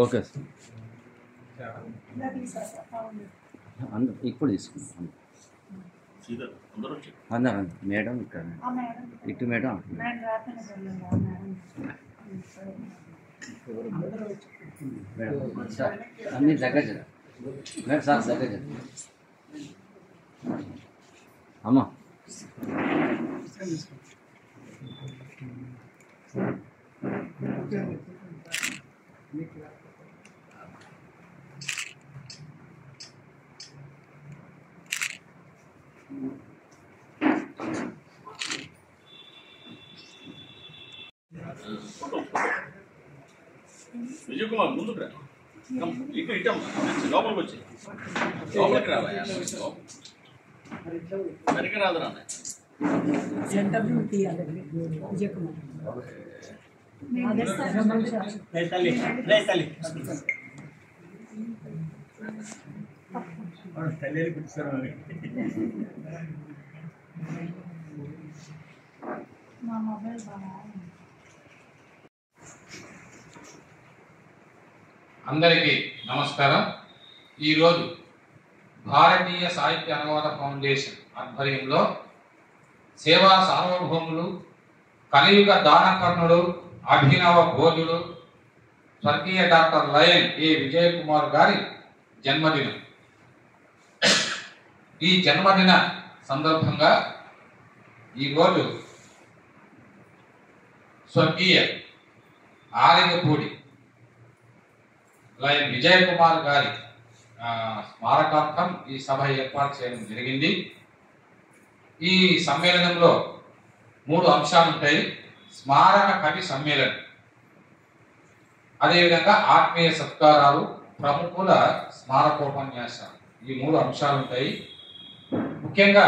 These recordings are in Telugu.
Okay sir. అందరూ ఇప్పుడు తీసుకుంటాం. అందరూ మేడం ఇక్కడ ఇటు మేడం సార్ అన్ని దగ్గర మేడం సార్ దగ్గర అమ్మా విజయ్ కుమార్ ముందుకు రా, ఇటు ఇటమ్మా లోపలికి వచ్చి లోపలికి రావా సరిగ్గా రాదు రా అందరికీ నమస్కారం. ఈరోజు భారతీయ సాహిత్య అనువాద ఫౌండేషన్ ఆధ్వర్యంలో సేవా సార్వభౌములు, కలియుగ దానకర్ణుడు, అభినవ భోజుడు స్వర్గీయ డాక్టర్ లయన్ ఏ విజయ్ కుమార్ గారి జన్మదినం. ఈ జన్మదిన సందర్భంగా ఈరోజు స్వర్గీయ ఆలిగపూడి లయన్ విజయ్ కుమార్ గారి స్మారకార్థం ఈ సభ ఏర్పాటు చేయడం జరిగింది. ఈ సమ్మేళనంలో 3 అంశాలు ఉంటాయి. స్మారక కవి సమ్మేళనం, అదేవిధంగా ఆత్మీయ సత్కారాలు, ప్రముఖుల స్మారకోపన్యాసాలు, ఈ 3 అంశాలు ఉంటాయి. ముఖ్యంగా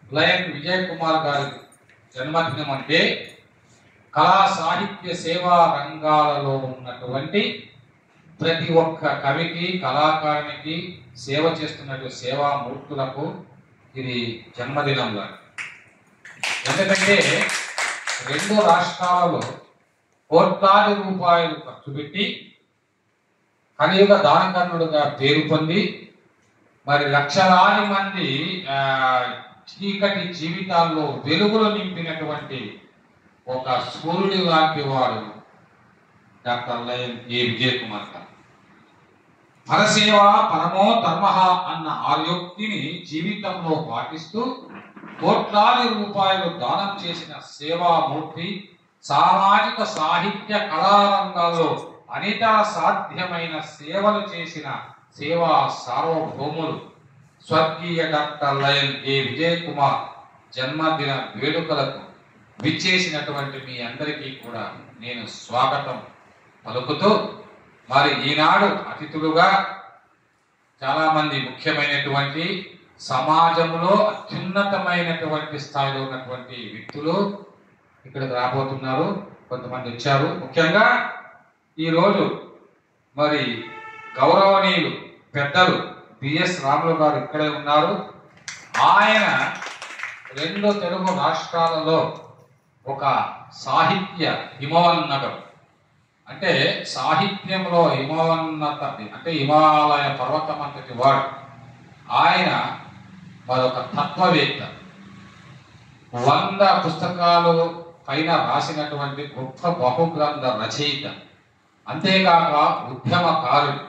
లయన్ విజయ్ కుమార్ గారి జన్మదినం అంటే కళా సాహిత్య సేవా రంగాలలో ఉన్నటువంటి ప్రతి ఒక్క కవికి, కళాకారునికి, సేవ చేస్తున్నటువంటి సేవామూర్తులకు ఇది జన్మదినంలా. ఎందుకంటే 2 రాష్ట్రాలలో కోట్లాది రూపాయలు ఖర్చు పెట్టి కలియుగ దానకర్ణుడుగా పేరు పొంది మరి లక్షలాది మంది చీకటి జీవితాల్లో వెలుగులు నింపినటువంటి ఒక సూర్యుడి లాంటి వాడు డాక్టర్ లయన్ ఏ విజయ్ కుమార్ గారు. పరసేవ పరమో ధర్మ అన్న ఆర్యోక్తిని జీవితంలో పాటిస్తూ కోట్లాది రూపాయలు దానం చేసిన సేవామూర్తి, సామాజిక సాహిత్య కళారంగాల్లో అనిత సాధ్యమైన సేవలు చేసిన సేవా సార్వభౌములు స్వర్గీయ డాక్టర్ లయన్ ఏ విజయ్ కుమార్ జన్మదిన వేడుకలకు విచ్చేసినటువంటి మీ అందరికీ కూడా నేను స్వాగతం పలుకుతూ, మరి ఈనాడు అతిథులుగా చాలా మంది ముఖ్యమైనటువంటి సమాజంలో అత్యున్నతమైనటువంటి స్థాయిలో ఉన్నటువంటి వ్యక్తులు ఇక్కడికి రాబోతున్నారు. కొంతమంది వచ్చారు. ముఖ్యంగా ఈరోజు మరి గౌరవనీయులు పెద్దలు బిఎస్ రాములు గారు ఇక్కడే ఉన్నారు. ఆయన 2 తెలుగు రాష్ట్రాలలో ఒక సాహిత్య హిమవన్నగం, అంటే సాహిత్యంలో హిమవన్నత అంటే హిమాలయ పర్వతం అంతటి వాడు. ఆయన మరొక తత్వవేత్త, 100 పుస్తకాలు పైన రాసినటువంటి గొప్ప బహుగ్రంథ రచయిత, అంతేకాక ఉద్యమకారుడు,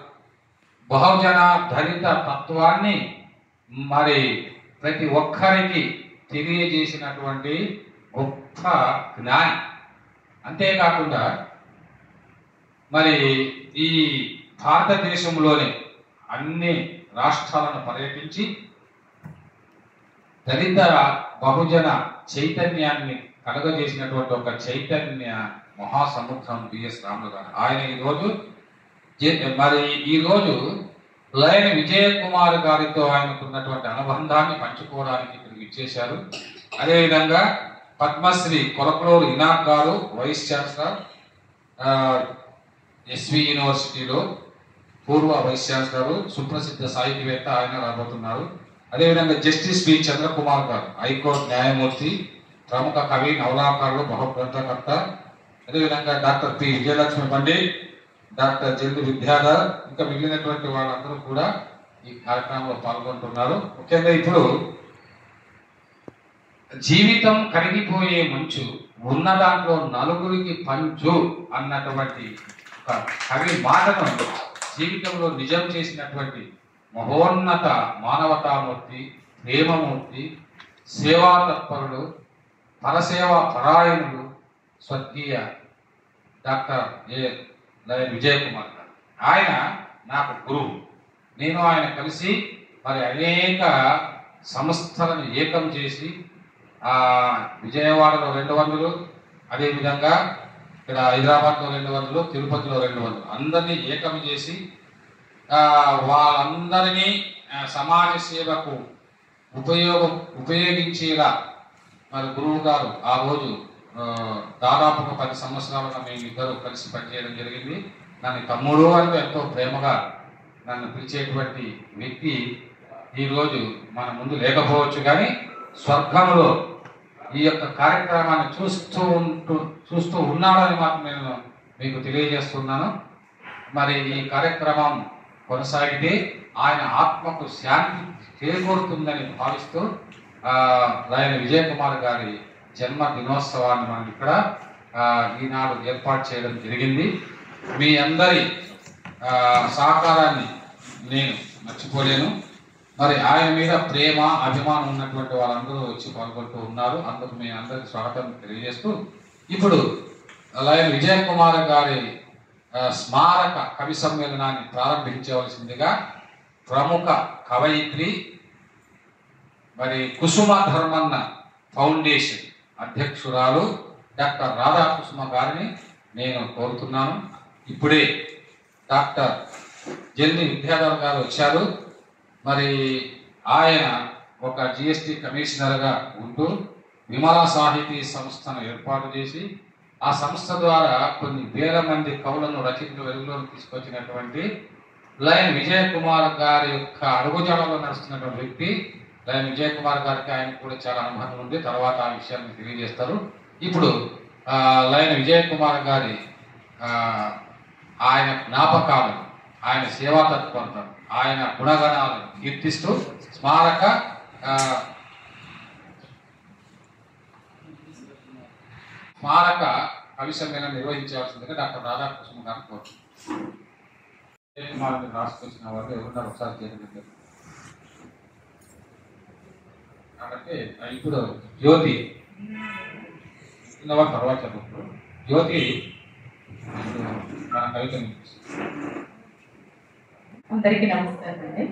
బహుజన దళిత తత్వాన్ని మరి ప్రతి ఒక్కరికి తెలియజేసినటువంటి గొప్ప జ్ఞాని. అంతేకాకుండా మరి ఈ భారతదేశంలోని అన్ని రాష్ట్రాలను పర్యటించి దళిత బహుజన చైతన్యాన్ని కలుగజేసినటువంటి ఒక చైతన్య మహాసముద్రం బిఎస్ రాములు గారు. ఆయన ఈరోజు లయన్ విజయ్ కుమార్ గారితో ఆయనకున్నటువంటి అనుబంధాన్ని పంచుకోవడానికి ఇక్కడికి ఇచ్చేశారు. అదేవిధంగా పద్మశ్రీ కొలకలూరు ఇనాక్ గారు, వైస్ ఛాన్సలర్, ఎస్వి యూనివర్సిటీలో పూర్వ వైస్ ఛాన్సలర్, సుప్రసిద్ధ సాహితీవేత్త, ఆయన రాబోతున్నారు. అదేవిధంగా జస్టిస్ బి చంద్రకుమార్ గారు, హైకోర్టు న్యాయమూర్తి, ప్రముఖ కవి, నవలాకారుడు, బహుగ్రంథకర్త. అదేవిధంగా doctor P Vijayalakshmi Pandit, doctor జల్లి విద్యాధర్ ఇంకా మిగిలినటువంటి వాళ్ళందరూ కూడా ఈ కార్యక్రమంలో పాల్గొంటున్నారు. ముఖ్యంగా ఇప్పుడు జీవితం కరిగిపోయే మంచు ఉన్న దాంట్లో నలుగురికి పంచు అన్నటువంటి ఒక కవి మాటను జీవితంలో నిజం చేసినటువంటి మహోన్నత మానవతామూర్తి, ప్రేమమూర్తి, సేవా తత్పరుడు, పరసేవా పరాయణుడు స్వర్గీయ డాక్టర్ విజయ్ కుమార్ గారు. ఆయన నాకు గురువు. నేను ఆయన కలిసి మరి అనేక సంస్థలను ఏకం చేసి విజయవాడలో 200, అదేవిధంగా ఇక్కడ హైదరాబాద్లో 200, తిరుపతిలో 200 అందరినీ ఏకం చేసి వాళ్ళందరినీ సమాజ సేవకు ఉపయోగించేలా మరి గురువు గారు ఆ రోజు దాదాపు 10 సంవత్సరాలుగా మేము ఇద్దరు కలిసి పనిచేయడం జరిగింది. నన్ను తమ్ముడు అని ఎంతో ప్రేమగా నన్ను పిలిచేటువంటి వ్యక్తి ఈరోజు మన ముందు లేకపోవచ్చు, కానీ స్వర్గంలో ఈ యొక్క కార్యక్రమాన్ని చూస్తూ ఉన్నాడని మాత్రం నేను మీకు తెలియజేస్తున్నాను. మరి ఈ కార్యక్రమం కొనసాగితే ఆయన ఆత్మకు శాంతి చేకూరుతుందని భావిస్తూ ఆయన విజయ్ కుమార్ గారి జన్మ దినోత్సవాన్ని మనం ఇక్కడ ఈనాడు ఏర్పాటు చేయడం జరిగింది. మీ అందరి సహకారాన్ని నేను మర్చిపోలేను. మరి ఆయన మీద ప్రేమ, అభిమానం ఉన్నటువంటి వాళ్ళందరూ వచ్చి పాల్గొంటూ ఉన్నారు. అందుకు మీ అందరికి స్వాగతం తెలియజేస్తూ ఇప్పుడు ఆయన విజయ్ కుమార్ గారి స్మారక కవి సమ్మేళనాన్ని ప్రారంభించవలసిందిగా ప్రముఖ కవయిత్రి మరి కుసుమ ధర్మన్న ఫౌండేషన్ అధ్యక్షురాలు డాక్టర్ రాధాకుసుమ గారిని నేను కోరుతున్నాను. ఇప్పుడే డాక్టర్ జల్లి విద్యాధర్ గారు వచ్చారు. మరి ఆయన ఒక జిఎస్టి కమిషనర్గా ఉంటూ విమలా సాహితీ సంస్థను ఏర్పాటు చేసి ఆ సంస్థ ద్వారా కొన్ని వేల మంది కవులను రచయితలు వెలుగులోకి తీసుకొచ్చినటువంటి లయన్ విజయ్ కుమార్ గారి యొక్క అడుగుజాడలో నడుస్తున్నటువంటి వ్యక్తి. లయన్ విజయ్ కుమార్ గారికి ఆయన కూడా చాలా అనుభవం ఉంది, తర్వాత ఆ విషయాన్ని తెలియజేస్తారు. ఇప్పుడు లయన్ విజయ్ కుమార్ గారి ఆయన జ్ఞాపకాలను, ఆయన సేవా తత్పరతను, ఆయన గుణగణాలను కీర్తిస్తూ స్మారక కవి సమ్మేళనం నిర్వహించవలసిందిగా డాక్టర్ రాధాకృష్ణ గారు కోరుతున్నారు. విజయ్ కుమార్ రాసుకొచ్చిన వాళ్ళు ఎవరున్నారు ఒకసారి చేయండి. కాబట్టి ఇప్పుడు జ్యోతి చిన్నవారు తర్వాత చెప్పు. జ్యోతి మన కవిత అందరికీ నమస్కారం అండి.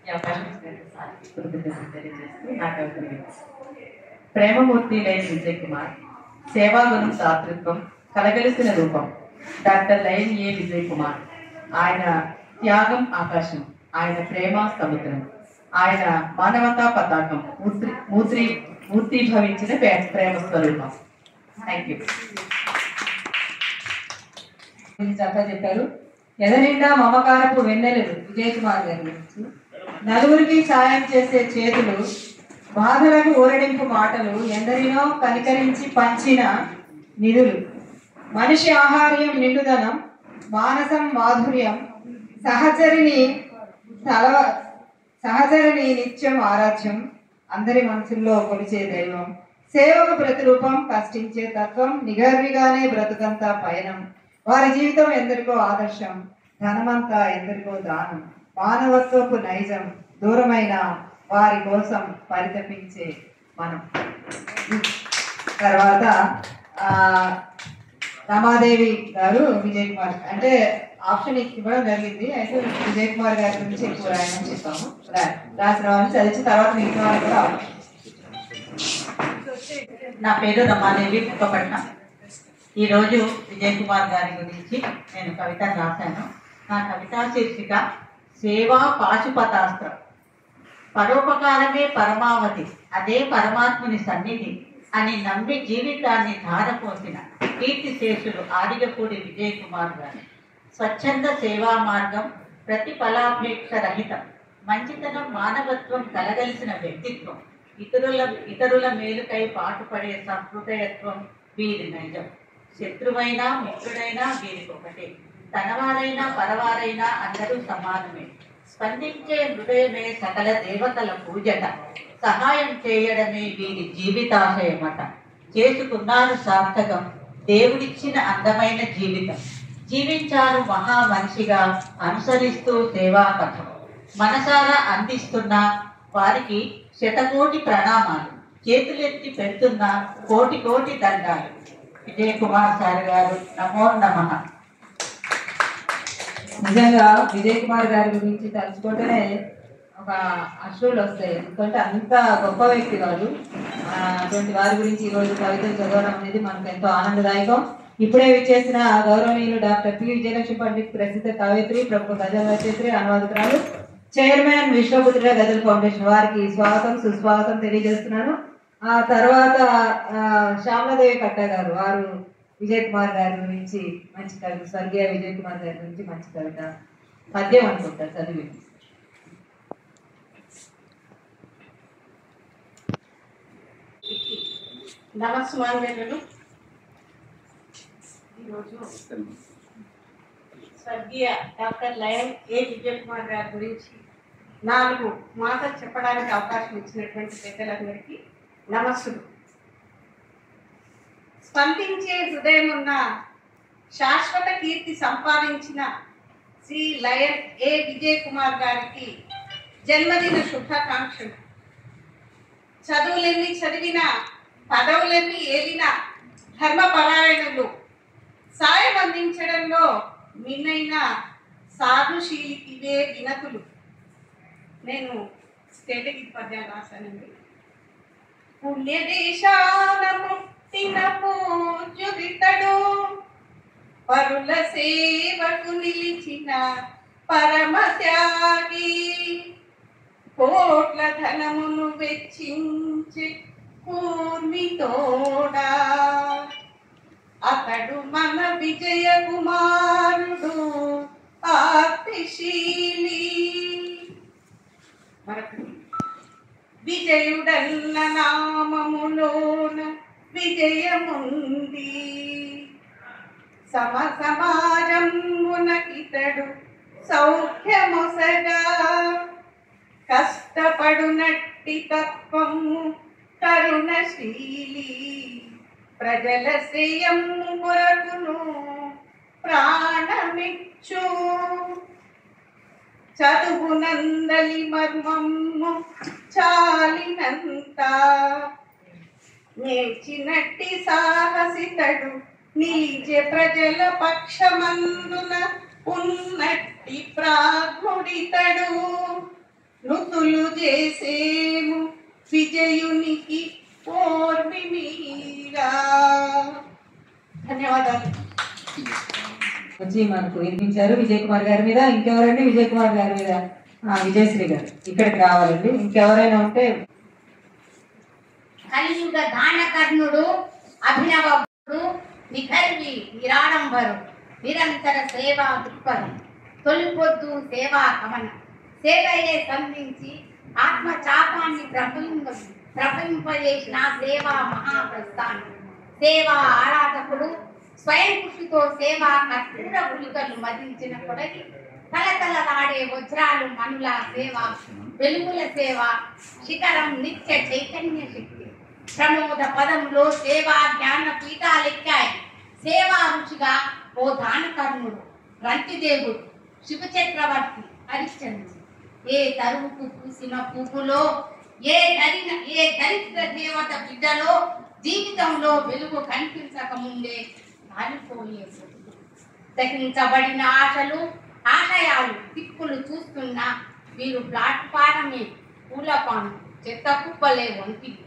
ఈ అవకాశం ఇచ్చినట్టు తెలియజేస్తూ నా కవిత ప్రేమమూర్తి లయన్ విజయ్ కుమార్, సేవాగుణం, దాతృత్వం, కలగలిసిన రూపం డాక్టర్ లయన్ ఏ విజయ్ కుమార్. ఆయన త్యాగం ఆకాశం, ఆయన ప్రేమ సముద్రం, ఆయన మానవతా పతాకం, మూర్తిభవించిన ప్రేమ స్వరూపం. Thank you. చక్కగా చెప్పారు. ఎదనిండా మమకారపు వెన్నెలలు విజయ్ కుమార్ గారి గురించి. నలుగురికి సాయం చేసే చేతులు, బాధలకు ఊరడింపు మాటలు, ఎందరినో కనికరించి పంచిన నిధులు, మనిషి ఆహార్యం నిండుదనం, మానసం మాధుర్యం, సహచరిని నిత్యం ఆరాధ్యం, అందరి మనసుల్లో కొలిచే దైవం, సేవకు ప్రతిరూపం, కష్టించే తత్వం, నిగర్విగానే బ్రతుకంతా పయనం, వారి జీవితం ఎందరికో ఆదర్శం, ధనమంతా ఎందరికో దానం, మానవత్వపు నైజం, దూరమైన వారి కోసం పరితపించే మనం. తర్వాత రమాదేవి గారు విజయ్ కుమార్ అంటే ఆప్షన్ ఇవ్వడం జరిగింది. అయితే విజయ్ కుమార్ గారి గురించి ఎక్కువ రాయమని చెప్పాము. రాసిన వాళ్ళని చదివించిన తర్వాత మిగతా వాళ్ళు కూడా నా పేరు రమాదేవి పుక్కపట్నం. ఈరోజు విజయ్ కుమార్ గారి గురించి నేను కవిత రాశాను. నా కవితా శీర్షిక సేవా పాశుపతాస్త్రం. పరోపకారమే పరమావధి, అదే పరమాత్ముని సన్నిధి అని నమ్మి జీవితాన్ని ధారపోసిన కీర్తిశేషులు ఆదిగపూడి విజయ్ కుమార్ గారు. స్వచ్ఛంద సేవా మార్గం, ప్రతిఫలాపేక్ష రహితం, మంచితనం, మానవత్వం కలగలిసిన వ్యక్తిత్వం, ఇతరుల మేలుకై పాటుపడే సహృదయత్వం వీరి నైజం. శత్రువైనా మిత్రుడైనా వీరికొకటే. తనవారైనా పరవారైనా అందరూ సమానమే. స్పందించే హృదయమే సకల దేవతల పూజట. సహాయం చేయడమే వీరి జీవితాశయమట. చేసుకున్నారు సార్థకం దేవుడిచ్చిన అందమైన జీవితం. జీవించారు మహా మనిషిగా అనుసరిస్తూ సేవా పథం. మనసారా అందిస్తున్న వారికి శతకోటి ప్రణామాలు. చేతులెత్తి పెడుతున్న కోటి కోటి దండాలు. విజయ్ కుమార్ సార్ గారు నమో నమః. నిజంగా విజయ్ కుమార్ గారి గురించి తలుచుకుంటేనే ఒక అశ్రువులు వస్తాయి. ఎందుకంటే అంత గొప్ప వ్యక్తి వారు. అటువంటి వారి గురించి ఈ రోజు కవితలు చదవడం అనేది మనకు ఎంతో ఆనందదాయకం. ఇప్పుడే విచ్చేసిన గౌరవనీయులు డాక్టర్ పి విజయలక్ష్మి పండిత్, ప్రసిద్ధ కవయిత్రి, ప్రముఖ గజల్ రచయిత్రి, అనువాదకురాలు, చైర్మన్ విశ్వపుత్ర గజల్ ఫౌండేషన్ వారికి స్వాగతం సుస్వాగతం తెలియజేస్తున్నాను. ఆ తర్వాత శ్యామలాదేవి కట్ట గారు, వారు విజయ్ కుమార్ గారి గురించి మంచి కవిత, స్వర్గీయ విజయ్ కుమార్ గారి గురించి మంచి కవిత పద్యం అనుకుంటారు చదివి. నమస్మాంజలు. ఈరోజు స్వర్గీయ డాక్టర్ లయన్ ఏ విజయ్ కుమార్ గారి గురించి 4 మాటలు చెప్పడానికి అవకాశం ఇచ్చినటువంటి పెద్దలందరికీ నమస్సులు. స్పందించే హృదయం ఉన్న శాశ్వత కీర్తి సంపాదించిన శ్రీ లయన్ ఏ విజయ్ కుమార్ గారికి జన్మదిన శుభాకాంక్షలు. చదువులెన్ని చదివినా, పదవులెన్ని ఏలినా, ధర్మపరాయణులు, సాయం అందించడంలో మిన్నైన సాధుశీలికివే వినతులు. నేను స్టేటగిరి పద్యాలు రాశానండి. పుణ్యదేశాన పుట్టిన పూజ్యుడితడు, పరుల సేవకు నిలిచిన పరమ త్యాగి, కోట్ల ధనమును వెచ్చించి కూర్మితోడా, అతడు మన విజయ కుమారుడు ఆర్తిశీలి. మరొకటి, విజయుడన్న నామములోన విజయముంది, సమాజమునకితడు సౌఖ్యమొసగా, కష్టపడునట్టి తత్వము కరుణశీలి, ప్రజల శ్రేయము కొరకును ప్రాణమిచ్చు, చదువునందలి మర్మము చాలినంత, నేర్చినట్టి సాహసితడు నిలిచే ప్రజల పక్షమందున ఉన్నట్టి ప్రాజ్ఞుడితడు, నుతులు చేసేము విజయునికి ఓర్మి మీరా. ధన్యవాదాలు. వచ్చి మనకు వినిపించారు విజయ్ కుమార్ గారి మీద. ఇంకెవరండి విజయ్ కుమార్ గారి మీద? విజయశ్రీ గారు ఇక్కడికి రావాలండి. ఇంకెవరైనా ఉంటే. కలియుగ దానకర్ణుడు, అభినవుడు, నిఖర్వి నిరాడంబరు, నిరంతర సేవా దృక్పథం, తొలిపొద్దు సేవా కమన, సేవయే సంధించి ఆత్మ చాపాన్ని ప్రపంపజేసిన సేవా మహాప్రస్థానం, సేవా ఆరాధకుడు, స్వయం కృషితో సేవా కర్పూర గుళికలు మదించిన కొడగి, కలకలలాడే వజ్రాలు మనుల సేవ, వెలుగుల సేవ, శిఖరం నిత్య చైతన్య శక్తి, ప్రమోద పదంలో సేవా జ్ఞాన పీఠాలెక్కాయి. సేవా రుచిగా ఓ దానకర్ణుడు, రంతిదేవుడు, శివచక్రవర్తి, హరిశ్చంద్రుడు, ఏ తరువుకు పూసిన పువ్వులో, ఏ దరిద్ర దేవత బిడ్డలో జీవితంలో వెలుగు కనిపించక ముందే కాలిపోయే దహించబడిన ఆశలు, ఆశయాలు, దిక్కులు చూస్తున్న వీరు ప్లాట్ఫారమే పూలపాను, చెత్త కుప్పలే వంటివి.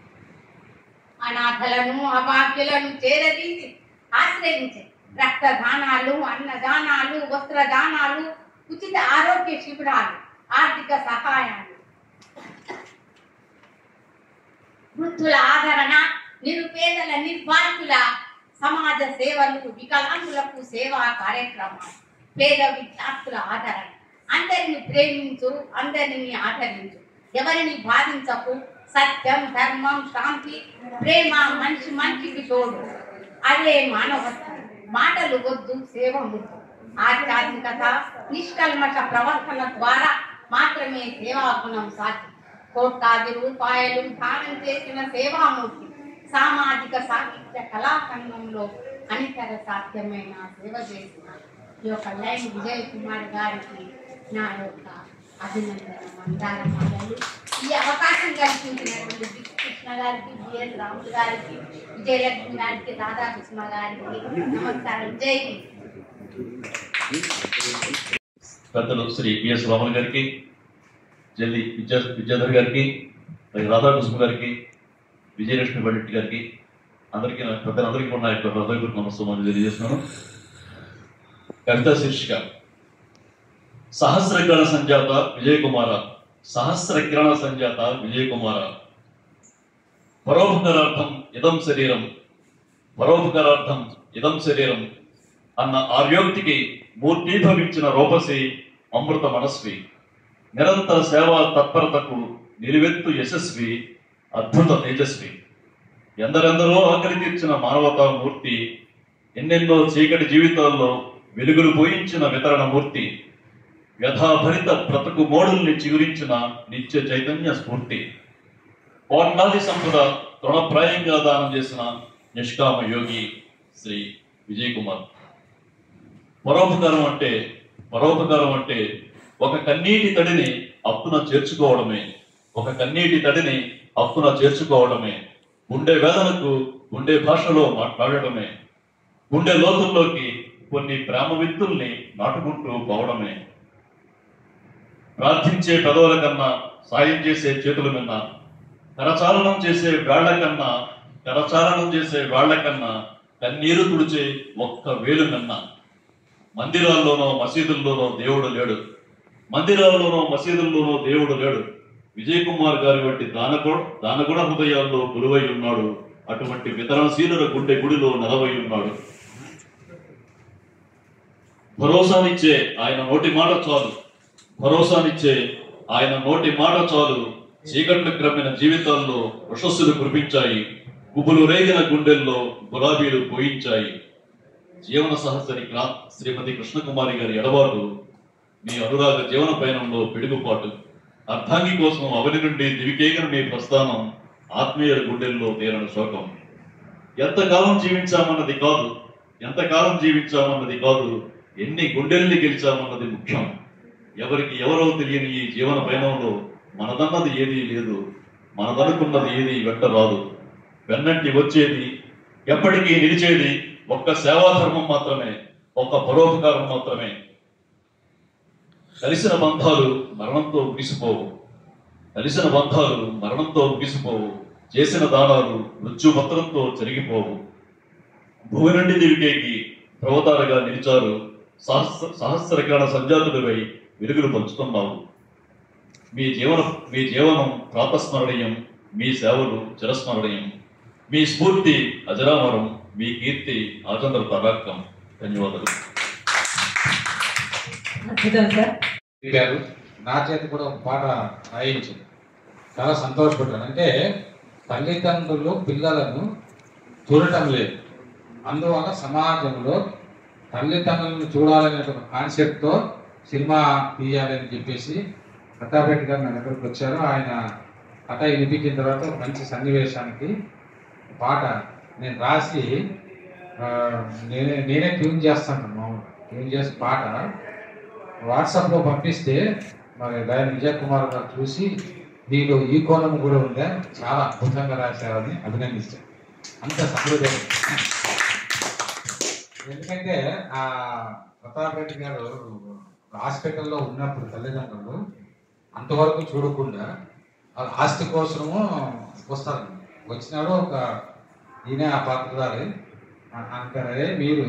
అనాథలను, అభాగ్యులను చేరదీసి ఆశ్రయించే రక్తదానాలు, అన్నదానాలు, వస్త్రదానాలు, ఉచిత ఆరోగ్య శిబిరాలు, ఆర్థిక సహాయాలు, వృద్ధుల ఆదరణ, నిరుపేదల నిర్భాగ్యుల సమాజ సేవలు, వికలాంగులకు సేవా కార్యక్రమాలు, పేద విద్యార్థుల ఆదరణ. అందరిని ప్రేమించు, అందరిని ఆదరించు, ఎవరిని బాధించకు. సత్యం, ధర్మం, శాంతి, ప్రేమ మనిషికి తోడు, అదే మానవత్వం. మాటలు వద్దు, సేవ ముద్దు. ఆధ్యాత్మికత నిష్కల్మష ప్రవర్తన ద్వారా మాత్రమే సేవా గుణం సాధ్యం. కోట్లాది రూపాయలు దానం చేసిన సేవామూర్తి సామాజిక సాహిత్య కళాఖండంలో అనితర సాధ్యమైన సేవ చేసిన ఈ యొక్క లైన్ విజయ్ కుమార్ గారికి నా యొక్క అభినందన మందారమాలలు. ఈ అవకాశం కల్పించినటువంటి బి కృష్ణ గారికి, బిఎస్ రాములు గారికి, విజయలక్ష్మి గారికి, రాధాకృష్ణ గారికి నమస్కారం. జై హింద్. పెద్దలు శ్రీ బిఎస్ రాములు గారికి, జల్లి విద్యాధర్ గారికి, రాధాకృష్ణ గారికి, విజయలక్ష్మి పండిట్ గారికి, అందరికీ పెద్దలందరికీ కూడా నా యొక్క హృదయపూర్వక నమస్కారం తెలియజేస్తున్నాను. కవిత శీర్షిక సహస్రకిరణ సంజాత విజయ కుమార, సహస్రకిరణ సంజాత విజయ కుమార. పరోపకారార్థం ఇదం శరీరం, పరోపకారార్థం ఇదం శరీరం అన్న ఆర్యోక్తికి మూర్తీభవించిన రూపసి అమృత మనస్వి, నిరంతర సేవా తత్పరతకు నిలువెత్తు యశస్వి, అద్భుత తేజస్వి. ఎందరెందరో ఆకలి తీర్చిన మానవతా మూర్తి, ఎన్నెన్నో చీకటి జీవితాల్లో వెలుగులు పోయించిన వితరణ మూర్తి, వ్యధాభరిత బ్రతుకు మోడుల్ని చిగురించిన నిత్య చైతన్య స్ఫూర్తి, కోట్లాది సంపద తృణప్రాయంగా దానం చేసిన నిష్కామ యోగి శ్రీ విజయ్ కుమార్. పరోపకారం అంటే ఒక కన్నీటి తడిని అప్పున చేర్చుకోవడమే, ఒక కన్నీటి తడిని అప్పున చేర్చుకోవడమే, గుండె వేదనకు గుండె భాషలో మాట్లాడటమే, గుండె లోతుల్లోకి కొన్ని ప్రేమ విత్తుల్ని నాటుకుంటూ పోవడమే. ప్రార్థించే పెదవుల కన్నా, సాయం చేసే చేతుల కన్నా, కరచాలనం చేసే వేళ్ల కన్నా కన్నీరు తుడిచే ఒక్క వేలు కన్నా. మందిరాల్లోనో మసీదుల్లోనో దేవుడు లేడు. విజయ్ కుమార్ గారి వంటి దానగుణ హృదయాల్లో గురువై ఉన్నాడు. అటువంటి వితరణశీలుల గుండె గుడిలో నెలవై ఉన్నాడు. భరోసానిచ్చే ఆయన నోటి మాట చాలు, చీకట్లు క్రమిన జీవితాల్లో వృషస్సులు కురిపించాయి, గుబులు రేగిన గుండెల్లో గులాబీలు పోయించాయి. జీవన సహచరి శ్రీమతి కృష్ణకుమారి గారి ఎడబాటు, మీ అనురాగ జీవన పయనంలో పిడుగుపాటు, అర్ధాంగి కోసం అవని నుండి దివికేగిన మీ ప్రస్థానం, ఆత్మీయుల గుండెల్లో తీరని శోకం. ఎంతకాలం జీవించామన్నది కాదు, ఎన్ని గుండెల్ని గెలిచామన్నది ముఖ్యం. ఎవరికి ఎవరో తెలియని ఈ జీవన పయనంలో మనదన్నది ఏదీ లేదు, మనదనుకున్నది ఏదీ వెంట రాదు. వెన్నంటి వచ్చేది, ఎప్పటికీ నిలిచేది ఒక్క సేవాధర్మం మాత్రమే, ఒక్క పరోపకారం మాత్రమే. కలిసిన బంధాలు మరణంతో ముగిసిపోవు, చేసిన దానాలు మృత్యుపత్రంతో చెరిగిపోవు. భూమి నుండి దివికేకి ప్రవతారగా నిలిచారు, సహస్రకిరణ సంజాతుడివై వెలుగులు పంచుతున్నావు. మీ జీవనం ప్రాతస్మరణీయం, మీ సేవలు చిరస్మరణీయం, మీ స్ఫూర్తి అజరామరం, మీ కీర్తి ఆచంద్ర తరాక్కం. ధన్యవాదాలు. గారు నా చేతి కూడా ఒక పాట రాయించింది, చాలా సంతోషపడ్డాను. అంటే తల్లిదండ్రులు పిల్లలను చూడటం లేదు, అందువల్ల సమాజంలో తల్లిదండ్రులను చూడాలనే ఒక కాన్సెప్ట్తో సినిమా తీయాలని చెప్పేసి ప్రతాప్ రెడ్డి గారు నా దగ్గరకు వచ్చారు. ఆయన కథ వినిపించిన తర్వాత ఒక మంచి సన్నివేశానికి పాట నేను రాసి నేనే ట్యూన్ చేస్తాను. మామూలుగా ట్యూన్ చేసి పాట వాట్సాప్లో పంపిస్తే మరి గాయని విజయ్ కుమార్ గారు చూసి దీనిలో ఈ కోణం కూడా ఉందా, చాలా అద్భుతంగా రాశారని అభినందించారు. అంత సమృద్ధి. ఎందుకంటే ఆ ప్రతాప్ రెడ్డి గారు హాస్పిటల్లో ఉన్నప్పుడు తల్లిదండ్రులు అంతవరకు చూడకుండా ఆస్తి కోసము వస్తారు. వచ్చినాడు ఒక ఈయన ఆ పాత్రధారి అంటారే, మీరు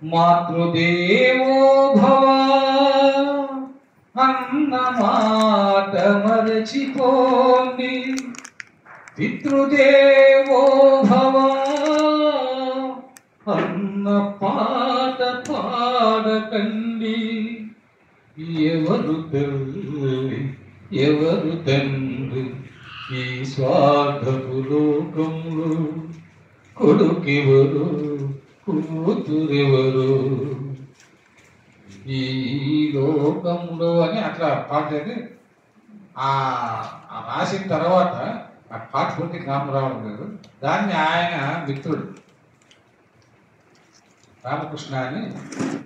మాతృదేవో భవ అన్న మాట మరచిపోండి, పితృదేవో భవ అన్న పాట పాడకండి. ఎవరు తల్లి ఎవరు తండ్రి ఈ స్వార్థపు లోకంలో, కొడుకెవరు కూతురెవరు ఈ లోకంలో అని అట్లా పాట అది ఆ రాసిన తర్వాత ఆ పాట పూర్తి జ్ఞాపకం రావడం లేదు. దాన్ని ఆయన మిత్రుడు రామకృష్ణ అని,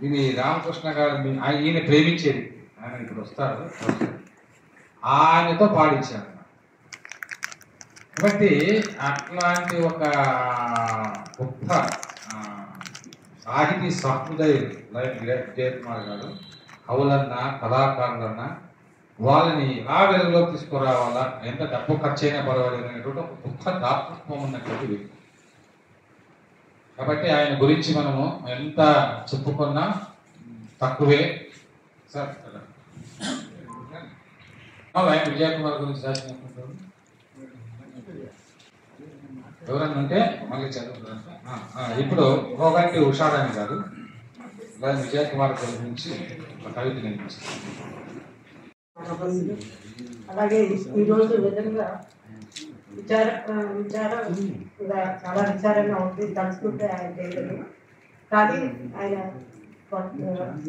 ఇది రామకృష్ణ గారు ఈయన ప్రేమించేది, ఆయన ఇప్పుడు వస్తారు, ఆయనతో పాడించారు. కాబట్టి అట్లాంటి ఒక గొప్ప సాహితీ సహృదయులు లైక్ విజయకుమార్ గారు, కవులన్నా కళాకారులన్నా వాళ్ళని ఎలా వెలుగులోకి తీసుకురావాలా, ఎంత డబ్బు ఖర్చు అయినా పర్వాలేదు అనేటువంటి ఒక గొప్ప దాతృత్వం ఉన్నటువంటి వ్యక్తి. కాబట్టి ఆయన గురించి మనము ఎంత చెప్పుకున్నా తక్కువే. సార్ ఆయన విజయకుమార్ గురించి రాసినప్పుడు ఎవరన్నా ఉంటే మళ్ళీ చదువుతారు. ఇప్పుడు రోగంటి ఉషారాణి గారు విజయకుమార్ గురించి ఒక కవిత వినిపిస్తారు. అలాగే ఈరోజు విధంగా చాలా విచారంగా ఉంది, తలుచుకుంటే ఆయన చేయలేదు. కానీ ఆయన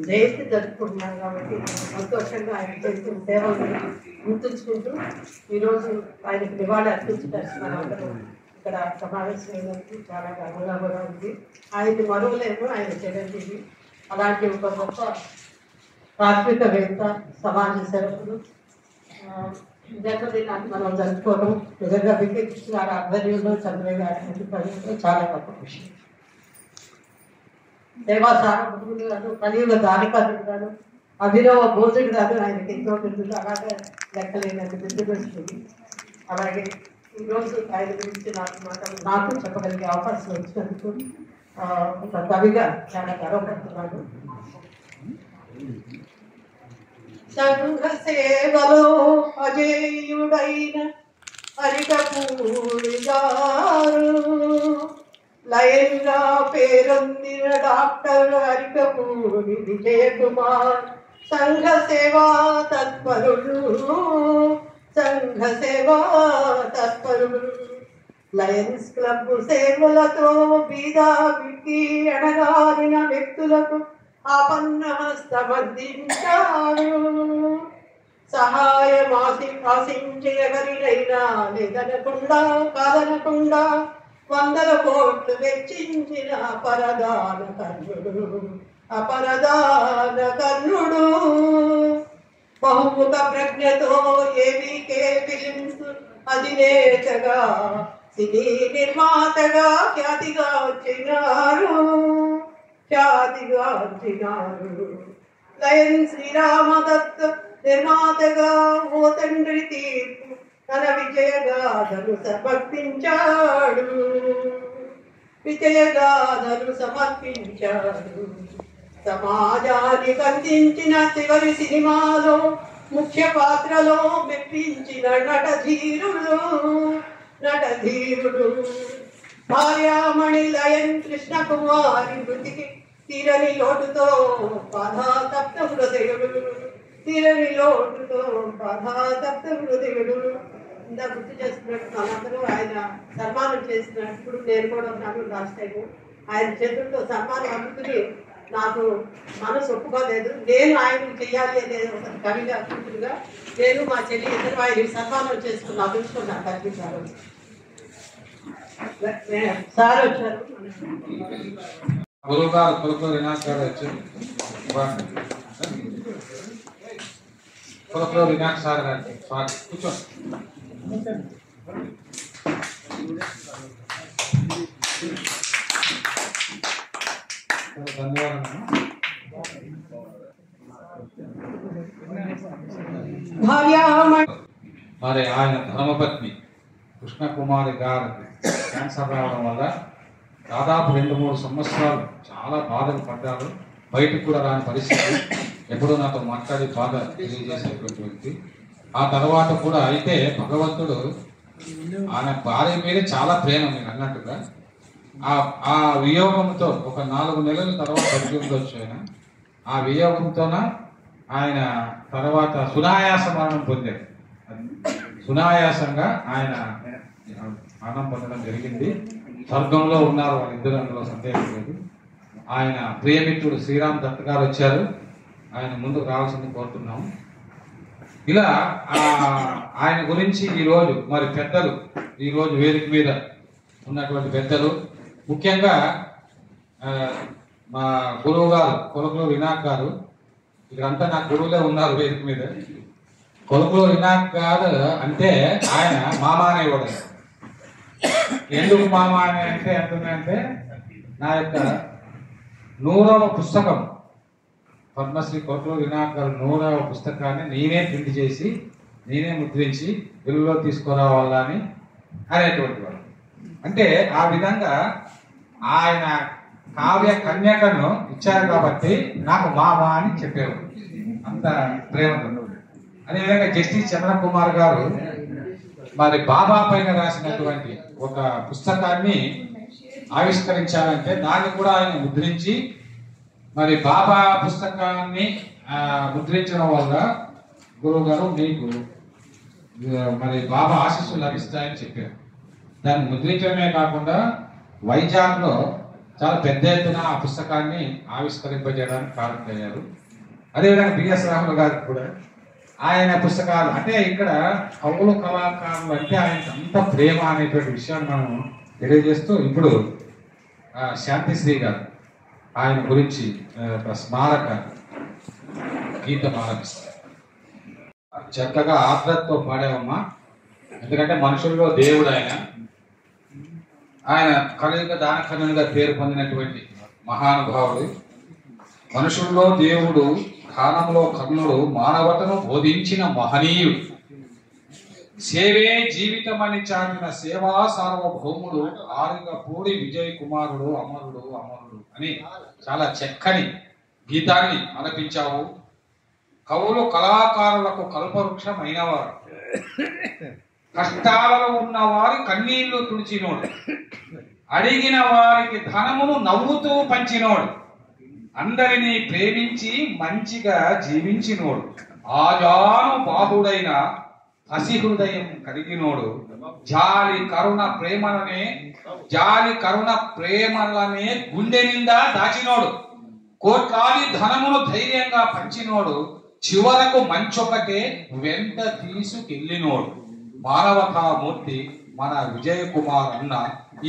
జయంతి జరుపుకుంటున్నాం కాబట్టి సంతోషంగా ఆయన చేసిన సేవలు గుర్తుంచుకుంటూ ఈరోజు ఆయనకు నివాళి అర్పించడానికి మనందరం ఇక్కడ సమావేశమైనందుకు చాలా గర్వంగా కూడా ఉంది. ఆయన్ని మరువలేము, ఆయన చిరంజీవి. అలాంటి ఒక గొప్ప తాత్వికవేత్త, సమాజ సేవకుడు జన్మదినాన్ని మనం జరుపుకోవడం నిజంగా బికే కృష్ణ గారి ఆధ్వర్యంలో, చంద్రయ్య గారి పనిలో చాలా గొప్ప విషయం. సేవా సారభూతుడు గారు, కలియుగ దానికారుడు గారు, అభినవ భోజుడు గారు, ఆయనకి ఎంతో బిరుదులు అలాగే లెక్కలేనంత బిరుదులు వస్తుంది. అలాగే ఈరోజు ఆయన గురించి నాకు చెప్పగలిగే అవకాశం వచ్చినందుకు ఒక కవిగా చాలా గర్వపడుతున్నాను. సంఘ సేవలో అజేయుడైన హరికపూడి గారు, లయంగా పేరొందిన డాక్టర్ హరికపూడి విజయకుమార్, సంఘ సేవా తత్పరుడు, సంఘ సేవా తత్పరుడు. లయన్స్ క్లబ్ సేవలతో బీదా బిడ్డి అణగారిన వ్యక్తులకు ఆపన్నహస్తమర్దించాడు. సహాయం ఆశించి ఎవరినైనా లేదనకుండా కాదనకుండా 100 కోట్లు వెచ్చించిన అపరదాన కర్ణుడు. బహుముఖ ప్రజ్ఞతో ఏవికే ఫిలిమ్స్ అధినేతగా, సినీ నిర్మాతగా ఖ్యాతిగా వచ్చినారు. లయన్ శ్రీరామదత్త నిర్మాతగా ఓ తండ్రి తీర్పు తన విజయగాథను సమర్పించాడు. సమాజానికి అందించిన చివరి సినిమాలో ముఖ్య పాత్రలో మెప్పించిన నటధీరుడు. భార్యామణి లయన్ కృష్ణకుమారి మృతికి తీరని లోటుతో బాధాతప్త హృదయుడు. ఇందా గుర్తు చేస్తున్నట్టు మనందరూ ఆయన సన్మానం చేసినప్పుడు నేను కూడా ఉన్నాను. లాస్ట్ టైం ఆయన చేతులతో సన్మానం అందుకుని నాకు మనసు ఒప్పుకోలేదు. నేను ఆయనకు చెయ్యాలి అనేది ఒక కవిగా కూతురుగా నేను మా చెల్లి ఇద్దరు ఆయన సన్మానం చేసుకున్న అదృష్టం నాకు కల్పించారు. సార్ వచ్చారు, గురువు గారు కులపూరి వినాయక్ గారు వచ్చారు. కులపూరి వినాయక్ సార్ గారు కూర్చోండి. మరి ఆయన ధర్మపత్ని కృష్ణకుమారి గారికి క్యాన్సర్ రావడం వల్ల దాదాపు 2-3 సంవత్సరాలు చాలా బాధలు పడ్డారు. బయటకు కూడా రాని పరిస్థితి. ఎప్పుడూ నాతో మాట్లాడి బాధ తెలియజేసేటువంటి వ్యక్తి. ఆ తర్వాత కూడా అయితే భగవంతుడు ఆయన భార్య మీద చాలా ప్రేమ, మీరు అన్నట్టుగా ఆ వియోగంతో ఒక 4 నెలల తర్వాత బతికిందొచ్చు ఆయన. ఆ వియోగంతోన ఆయన తర్వాత సునాయాస మరణం పొందారు. సునాయాసంగా ఆయన మరణం పొందడం జరిగింది. స్వర్గంలో ఉన్నారు వాళ్ళిద్దరు, అందులో సందేహం లేదు. ఆయన ప్రియమిత్రుడు శ్రీరామ్ దత్ గారు వచ్చారు. ఆయన ముందుకు రావాల్సింది కోరుతున్నాం. ఇలా ఆయన గురించి ఈరోజు మరి పెద్దలు, ఈరోజు వేదిక మీద ఉన్నటువంటి పెద్దలు, ముఖ్యంగా మా గురువు గారు కొలకులు వినాయక్ గారు, ఇక్కడంతా నా గురువులే ఉన్నారు వేదిక మీద. కొలకులు వినాయక్ గారు అంటే ఆయన మామ అనేవాడు. ఎందుకు మామ అని అంటే అంటుందంటే, నా యొక్క 100వ పుస్తకం పద్మశ్రీ కొలకులు వినాయక్ గారు 100వ పుస్తకాన్ని నేనే ప్రింట్ చేసి నేనే ముద్రించి వెలుగులో తీసుకురావాలని అనేటువంటి వాడు. అంటే ఆ విధంగా ఆయన కావ్య కన్యకను ఇచ్చారు కాబట్టి నాకు మామ అని చెప్పేవాడు, అంత ప్రేమతో. అదేవిధంగా జస్టిస్ చంద్రకుమార్ గారు మరి బాబా పైన రాసినటువంటి ఒక పుస్తకాన్ని ఆవిష్కరించాలంటే దాన్ని కూడా ఆయన ముద్రించి, మరి బాబా పుస్తకాన్ని ముద్రించడం వల్ల గురువు గారు మీకు మరి బాబా ఆశీస్సులు లభిస్తాయని చెప్పారు. దాన్ని ముద్రించడమే కాకుండా వైజాగ్లో చాలా పెద్ద ఎత్తున ఆ పుస్తకాన్ని ఆవిష్కరింపజేయడానికి కారణమయ్యారు. అదేవిధంగా బిఎస్ రాహుల్ గారికి కూడా ఆయన పుస్తకాలు అంటే ఇక్కడ కవులు కళాకారులు అంటే ఆయనకు అంత ప్రేమ అనేటువంటి విషయాన్ని మనం తెలియజేస్తూ, ఇప్పుడు శాంతిశ్రీ గారు ఆయన గురించి ఒక స్మారక గీతం ఆలపిస్తారు. చక్కగా ఆత్రతో పాడామమ్మా, ఎందుకంటే మనుషుల్లో దేవుడు ఆయన. ఆయన కలియుగ దానకర్ణునిగా పేరు పొందినటువంటి మహానుభావుడు. మనుషుల్లో దేవుడు, కాలంలో కర్ణుడు, మానవతను బోధించిన మహనీయుడు, సేవే జీవితం అని చాటిన సేవా సార్వభౌముడు, ఆరిగపూడి విజయ్ కుమారుడు, అమరుడు అమరుడు అని చాలా చక్కని గీతాన్ని ఆలపించావు. కవులు కళాకారులకు కల్పవృక్షం అయినవారు, కష్టాలలో ఉన్నవారి కన్నీళ్లు తుడిచినోడు, అడిగిన వారికి ధనమును నవ్వుతూ పంచినోడు, అందరినీ ప్రేమించి మంచిగా జీవించినోడు, ఆజాను బాహుడైన పసి హృదయం కలిగినోడు, జాలి కరుణ ప్రేమలనే గుండె నిండా దాచినోడు, కోట్లాది ధనమును ధైర్యంగా పంచినోడు, చివరకు మంచొకటే వెంట తీసుకెళ్ళినోడు, మానవతామూర్తి మన విజయ్ కుమార్ అన్న.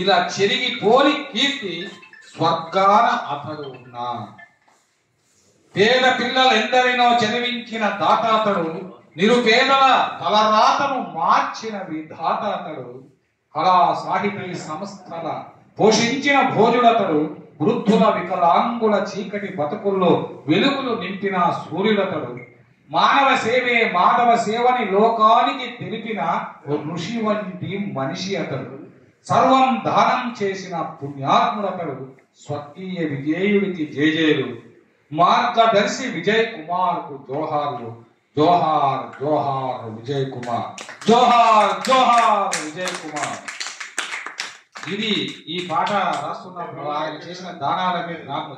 ఇలా చెరిగి పోలి కీర్తి స్వర్గాన అతడు ఉన్నా. పేద పిల్లలు ఎందరినో చదివించిన దాతాతడు, నిరుపేదల తలరాతను మార్చిన విధాతాతడు, కళా సాహితీ సంస్థల పోషించిన భోజుడతడు, వృద్ధుల వికలాంగుల చీకటి బతుకుల్లో వెలుగులు నింపిన సూర్యుడతడు, మానవ సేవే మాధవ సేవని లోకానికి తెలిపిన ఋషి వంటి మనిషి అతడు, సర్వం దానం చేసిన పుణ్యాత్ముడతడు, స్వర్గీయ విజయుడికి జేజేలు, మార్గదర్శి విజయ్ కుమార్ కు జోహార్లు, జోహార్ జోహార్ విజయ్ కుమార్, జోహార్ జోహార్ విజయ్ కుమార్. ఇది ఈ పాట రాస్తున్నప్పుడు ఆయన చేసిన దానాల మీద నాకు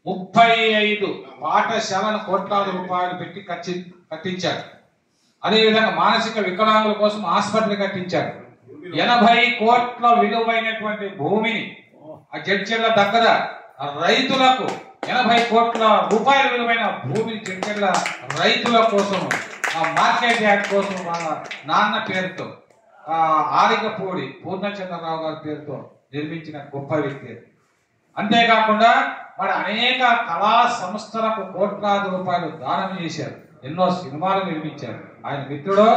35 పాఠశాలను కోట్లాది రూపాయలు పెట్టి కట్టించారు. అదేవిధంగా మానసిక వికలాంగుల కోసం ఆసుపత్రి కట్టించారు. 80 కోట్ల విలువైనటువంటి భూమిని ఆ జడ్చెర్ల దగ్గర రైతులకు 80 కోట్ల రూపాయల విలువైన భూమిని జడ్చెర్ల రైతుల కోసం ఆ మార్కెట్ యార్డ్ కోసం వాళ్ళ నాన్న పేరుతో ఆరిగపూడి పూర్ణచంద్రరావు గారి పేరుతో నిర్మించిన గొప్ప వ్యక్తి. అంతేకాకుండా మరి అనేక కళా సంస్థలకు కోట్లాది రూపాయలు దానం చేశారు, ఎన్నో సినిమాలు నిర్మించారు. ఆయన మిత్రుడు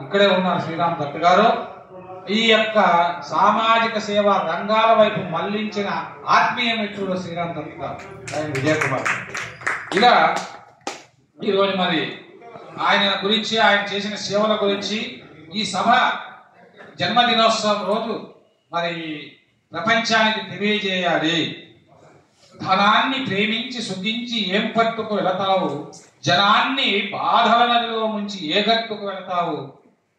ఇక్కడే ఉన్నారు శ్రీరామ్ దత్ గారు. ఈ యొక్క సామాజిక సేవ రంగాల వైపు మళ్లించిన ఆత్మీయ మిత్రుడు శ్రీరామ్ దత్ గారు, ఆయన విజయ్ కుమార్. ఇలా ఈరోజు మరి ఆయన గురించి, ఆయన చేసిన సేవల గురించి ఈ సభ జన్మదినోత్సవం రోజు మరి ప్రపంచానికి తెలియజేయాలి. ధనాన్ని ప్రేమించి సుఖించి ఏం పట్టుకు వెళతావు, జనాన్ని బాధల నదిలో ముంచి ఏ గట్టుకు వెళతావు,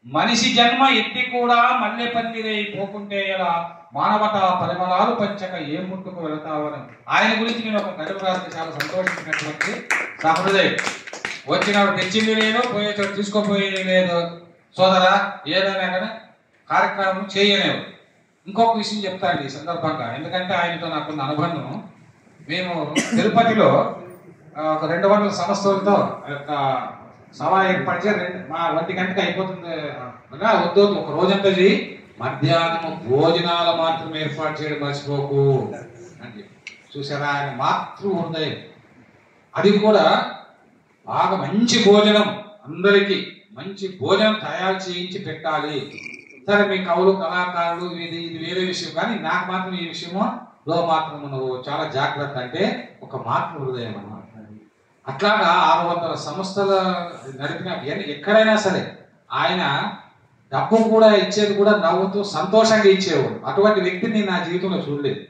మనిషి జన్మ ఎత్తి కూడా మల్లె పందిరై పోకుంటే ఎలా, మానవతా పరిమళాలు పంచక ఏం ముట్టుకు వెళతావు అని ఆయన గురించి నేను ఒక కథ రాస్తే చాలా సంతోషించినటువంటి సహృదయం. వచ్చినప్పుడు తెచ్చింది లేదు, పోయే చోటు తీసుకోపోయేది లేదు. సోదరా, ఏదైనా కానీ కార్యక్రమం చేయలేవు. ఇంకొక విషయం చెప్తాను ఈ సందర్భంగా, ఎందుకంటే ఆయనతో నాకున్న అనుబంధం. మేము తిరుపతిలో ఒక 200 సంవత్సరాలతో సభ ఏర్పరిచే మా 1 గంటకి అయిపోతుంది. వద్దు, ఒక రోజంతా చేయి, మధ్యాహ్నం భోజనాల మాత్రం ఏర్పాటు చేయడం మర్చిపోకు అని చెప్పి. చూసారా ఆయన మాతృ హృదయం. అది కూడా బాగా మంచి భోజనం, అందరికీ మంచి భోజనం తయారు చేయించి పెట్టాలి. సరే మీ కవులు కళాకారులు ఇది వేరే విషయం, కానీ నాకు మాత్రం ఈ విషయంలో మాత్రం నువ్వు చాలా జాగ్రత్త. అంటే ఒక మాతృ హృదయం అన్నమాట. అట్లాగా 600 సంస్థలు నడిపిన ఎక్కడైనా సరే ఆయన డబ్బు కూడా ఇచ్చేది కూడా నవ్వుతూ సంతోషంగా ఇచ్చేవాడు. అటువంటి వ్యక్తిని నా జీవితంలో చూడలేదు.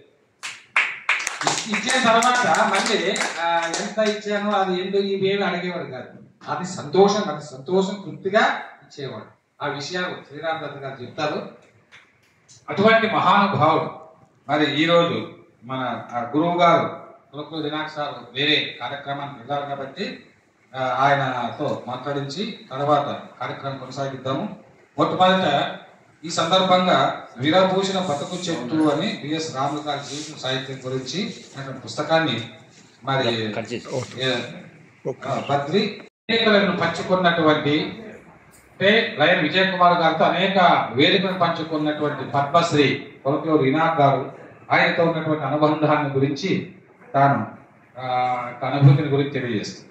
ఇచ్చిన తర్వాత మళ్ళీ ఎంత ఇచ్చానో అది ఎందుకు ఇవేమి అడిగేవాడు కాదు. అది సంతోషం తృప్తిగా ఇచ్చేవాడు. ఆ విషయాలు శ్రీరామ్ దత్ గారు చెప్తారు. అటువంటి మహానుభావుడు మరి ఈరోజు మన గురువు గారు కులకుల దినాక్ సార్ వేరే కార్యక్రమానికి వెళ్ళారు కాబట్టి ఆయనతో మాట్లాడించి తర్వాత కార్యక్రమం కొనసాగిద్దాము. మొట్టమొదట ఈ సందర్భంగా వీరభూషణ బతుకు చెట్టు అని బిఎస్ రాములు గారి జీవిత సాహిత్యం గురించి పుస్తకాన్ని మరి బద్రి వేదికలను పంచుకున్నటువంటి లయన్ విజయ్ కుమార్ గారితో అనేక వేదికలను పంచుకున్నటువంటి పద్మశ్రీ కొలకూరు ఇనాక్ గారు ఆయనతో ఉన్నటువంటి అనుబంధాన్ని గురించి తాను అనుభూతిని గురించి తెలియజేస్తుంది.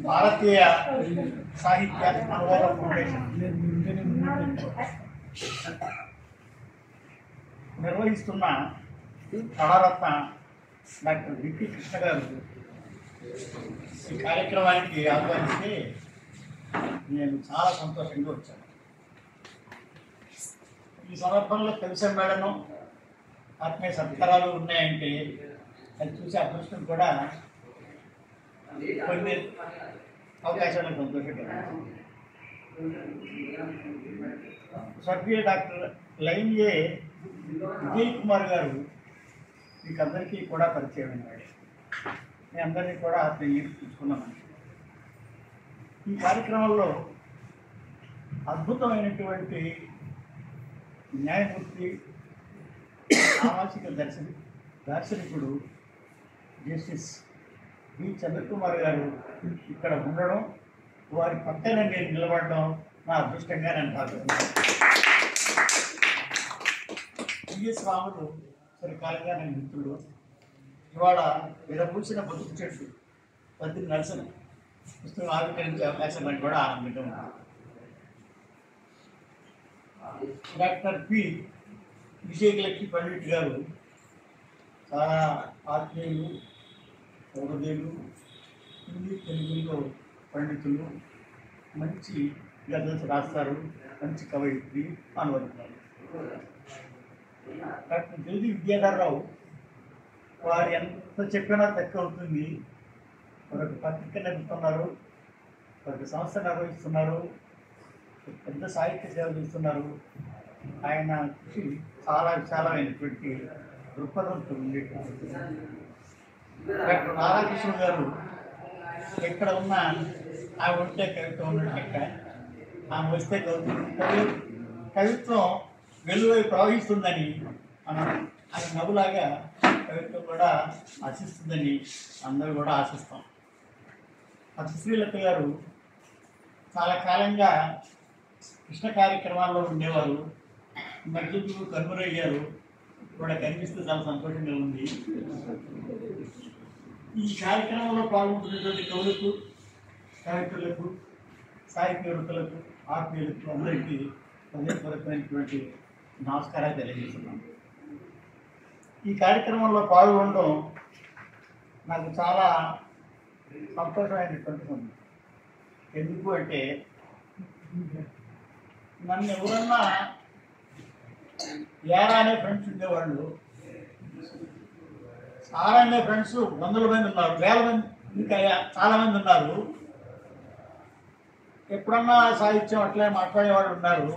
భారతీయ సాహిత్య అనువాద ఫౌండేషన్ నిర్వహిస్తున్న కళారత్న డాక్టర్ విపి కృష్ణ గారు ఈ కార్యక్రమానికి ఆహ్వానిస్తే నేను చాలా సంతోషంగా వచ్చాను. ఈ సందర్భంలో తెలిసిన మేడను ఆత్మీయ సత్కారాలు ఉన్నాయంటే అది చూసే అదృష్టం కూడా కొన్ని అవకాశాలకు సంతోషంగా. స్వర్గీయ డాక్టర్ లైన్ ఏ విజయ్ కుమార్ గారు మీకు అందరికీ కూడా పరిచయం అయినాడు. మీ అందరినీ కూడా తీసుకున్నామండి. ఈ కార్యక్రమంలో అద్భుతమైనటువంటి న్యాయమూర్తి సామాజిక దార్శనికుడు జస్టిస్ బి చంద్రకుమార్ గారు ఇక్కడ ఉండడం, వారి పక్కన నేను నిలబడడం నా అదృష్టంగా నేను భావిస్తున్నాను. బిఎస్ రాములు సరికాలంగా నేను మిత్రుడు. ఇవాళ విరబూసిన బతుకు చెట్టు పద్ది నరసన పుస్తకం ఆవిష్కరించే అవకాశం అని కూడా ఆనందంగా ఉన్నాను. డాక్టర్ పి విజయలక్ష్మి పండిట్ గారు చాలా ఆత్మీయులు, సౌహృదయులు, హిందీ తెలుగులో పండితులు, మంచి గజల్స్ రాస్తారు, మంచి కవయిత్రి అనువదిస్తారు. డాక్టర్ జల్ది విద్యాధరరావు వారు ఎంత చెప్పినా తక్కువ అవుతుంది. మరొక పత్రిక నడుపుతున్నారు, మరొక సంస్థ నిర్వహిస్తున్నారు, పెద్ద సాహిత్య సేవ చేస్తున్నారు. ఆయన కృషి చాలా విశాలమైనటువంటి దృక్పథంతో ఉండేటువంటి డాక్టర్ నారాకృష్ణ గారు ఎక్కడ ఉన్నా ఆమె ఉంటే కవిత్వం ఉన్నట్టు లెక్క, ఆమె వస్తే కవిత్వం వెలువై ప్రవహిస్తుందని మనం ఆయన నవ్వులాగా కవిత్వం కూడా ఆశిస్తుందని అందరూ కూడా ఆశిస్తాం. శ్రీలత గారు చాలా కాలంగా కృష్ణ కార్యక్రమాల్లో ఉండేవారు. మధ్యలో కనుమరయ్యారు, కూడా కనిపిస్తే చాలా సంతోషంగా ఉంది. ఈ కార్యక్రమంలో పాల్గొంటున్నటువంటి కవులకు, కవికులకు, సాహిత్యవేత్తలకు, ఆత్మీయులకు అందరికీ హృదయపూర్వకమైనటువంటి నమస్కారాలు తెలియజేస్తున్నాను. ఈ కార్యక్రమంలో పాల్గొనడం నాకు చాలా సంతోషమైనటువంటి ఉంది. ఎందుకు అంటే నన్ను ఎవరన్నా ఏరా అనే ఫ్రెండ్స్ ఉండేవాళ్ళు, సారా అనే ఫ్రెండ్స్ వందల మంది ఉన్నారు, వేల మంది, ఇంకా చాలామంది ఉన్నారు. ఎప్పుడన్నా సాహిత్యం అట్లే మాట్లాడేవాళ్ళు ఉన్నారు,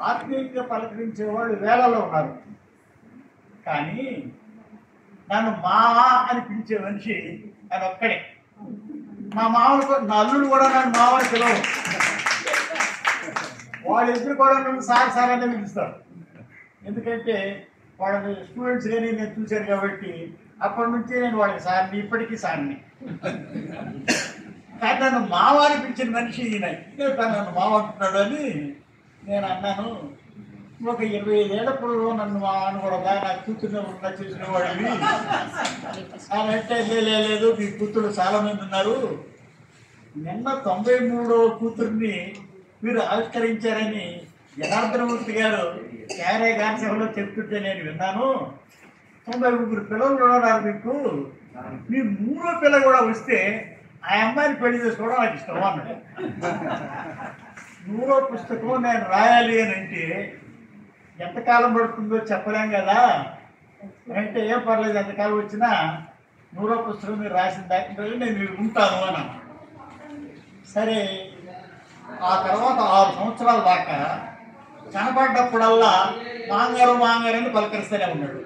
ఆత్మీయంగా పలకరించేవాళ్ళు వేలలో ఉన్నారు. కానీ నన్ను మా అని పిలిచే మనిషి ఆయన ఒక్కడే. మా మామూలు నా అల్లుడు కూడా నన్ను మామూలు పిలవు, వాళ్ళిద్దరు కూడా నన్ను సార్ సార్ అనే పిలుస్తారు. ఎందుకంటే వాళ్ళ స్టూడెంట్స్ కానీ నేను చూశాను కాబట్టి అప్పటి నుంచి నేను వాళ్ళకి సార్ని, ఇప్పటికీ సార్ని. కానీ నన్ను మావ అనిపించిన మనిషి ఈయన, నన్ను మావ అంటున్నాడు అని నేను అన్నాను. ఒక 25 ఏళ్ళప్పుడు నన్ను మా అనకూడదా, నా కూతుర్ని ఉన్న చేసిన వాడిని అని అంటే, లేదు మీ కూతురు చాలా మంది ఉన్నారు, నిన్న 93వ కూతుర్ని మీరు ఆవిష్కరించారని జనార్దనమూర్తి గారు క్యారే గాన సభలో చెప్తుంటే నేను విన్నాను. 93 పిల్లలు ఉన్నారు మీకు, మీ 3వ పిల్ల కూడా వస్తే ఆ అమ్మాయిని పెళ్లి చేసుకోవడం నాకు ఇష్టం అన్నాడు. 100వ పుస్తకం నేను రాయాలి అని అంటే ఎంతకాలం పడుతుందో చెప్పలేం కదా అంటే, ఏం పర్లేదు ఎంతకాలం వచ్చినా 100వ పుస్తకం మీరు రాసిన దాకా నేను మీరు ఉంటాను అన్నా. సరే, ఆ తర్వాత 6 సంవత్సరాల దాకా కనపడ్డప్పుడల్లా మాంగారు అని పలకరిస్తూనే ఉన్నాడు.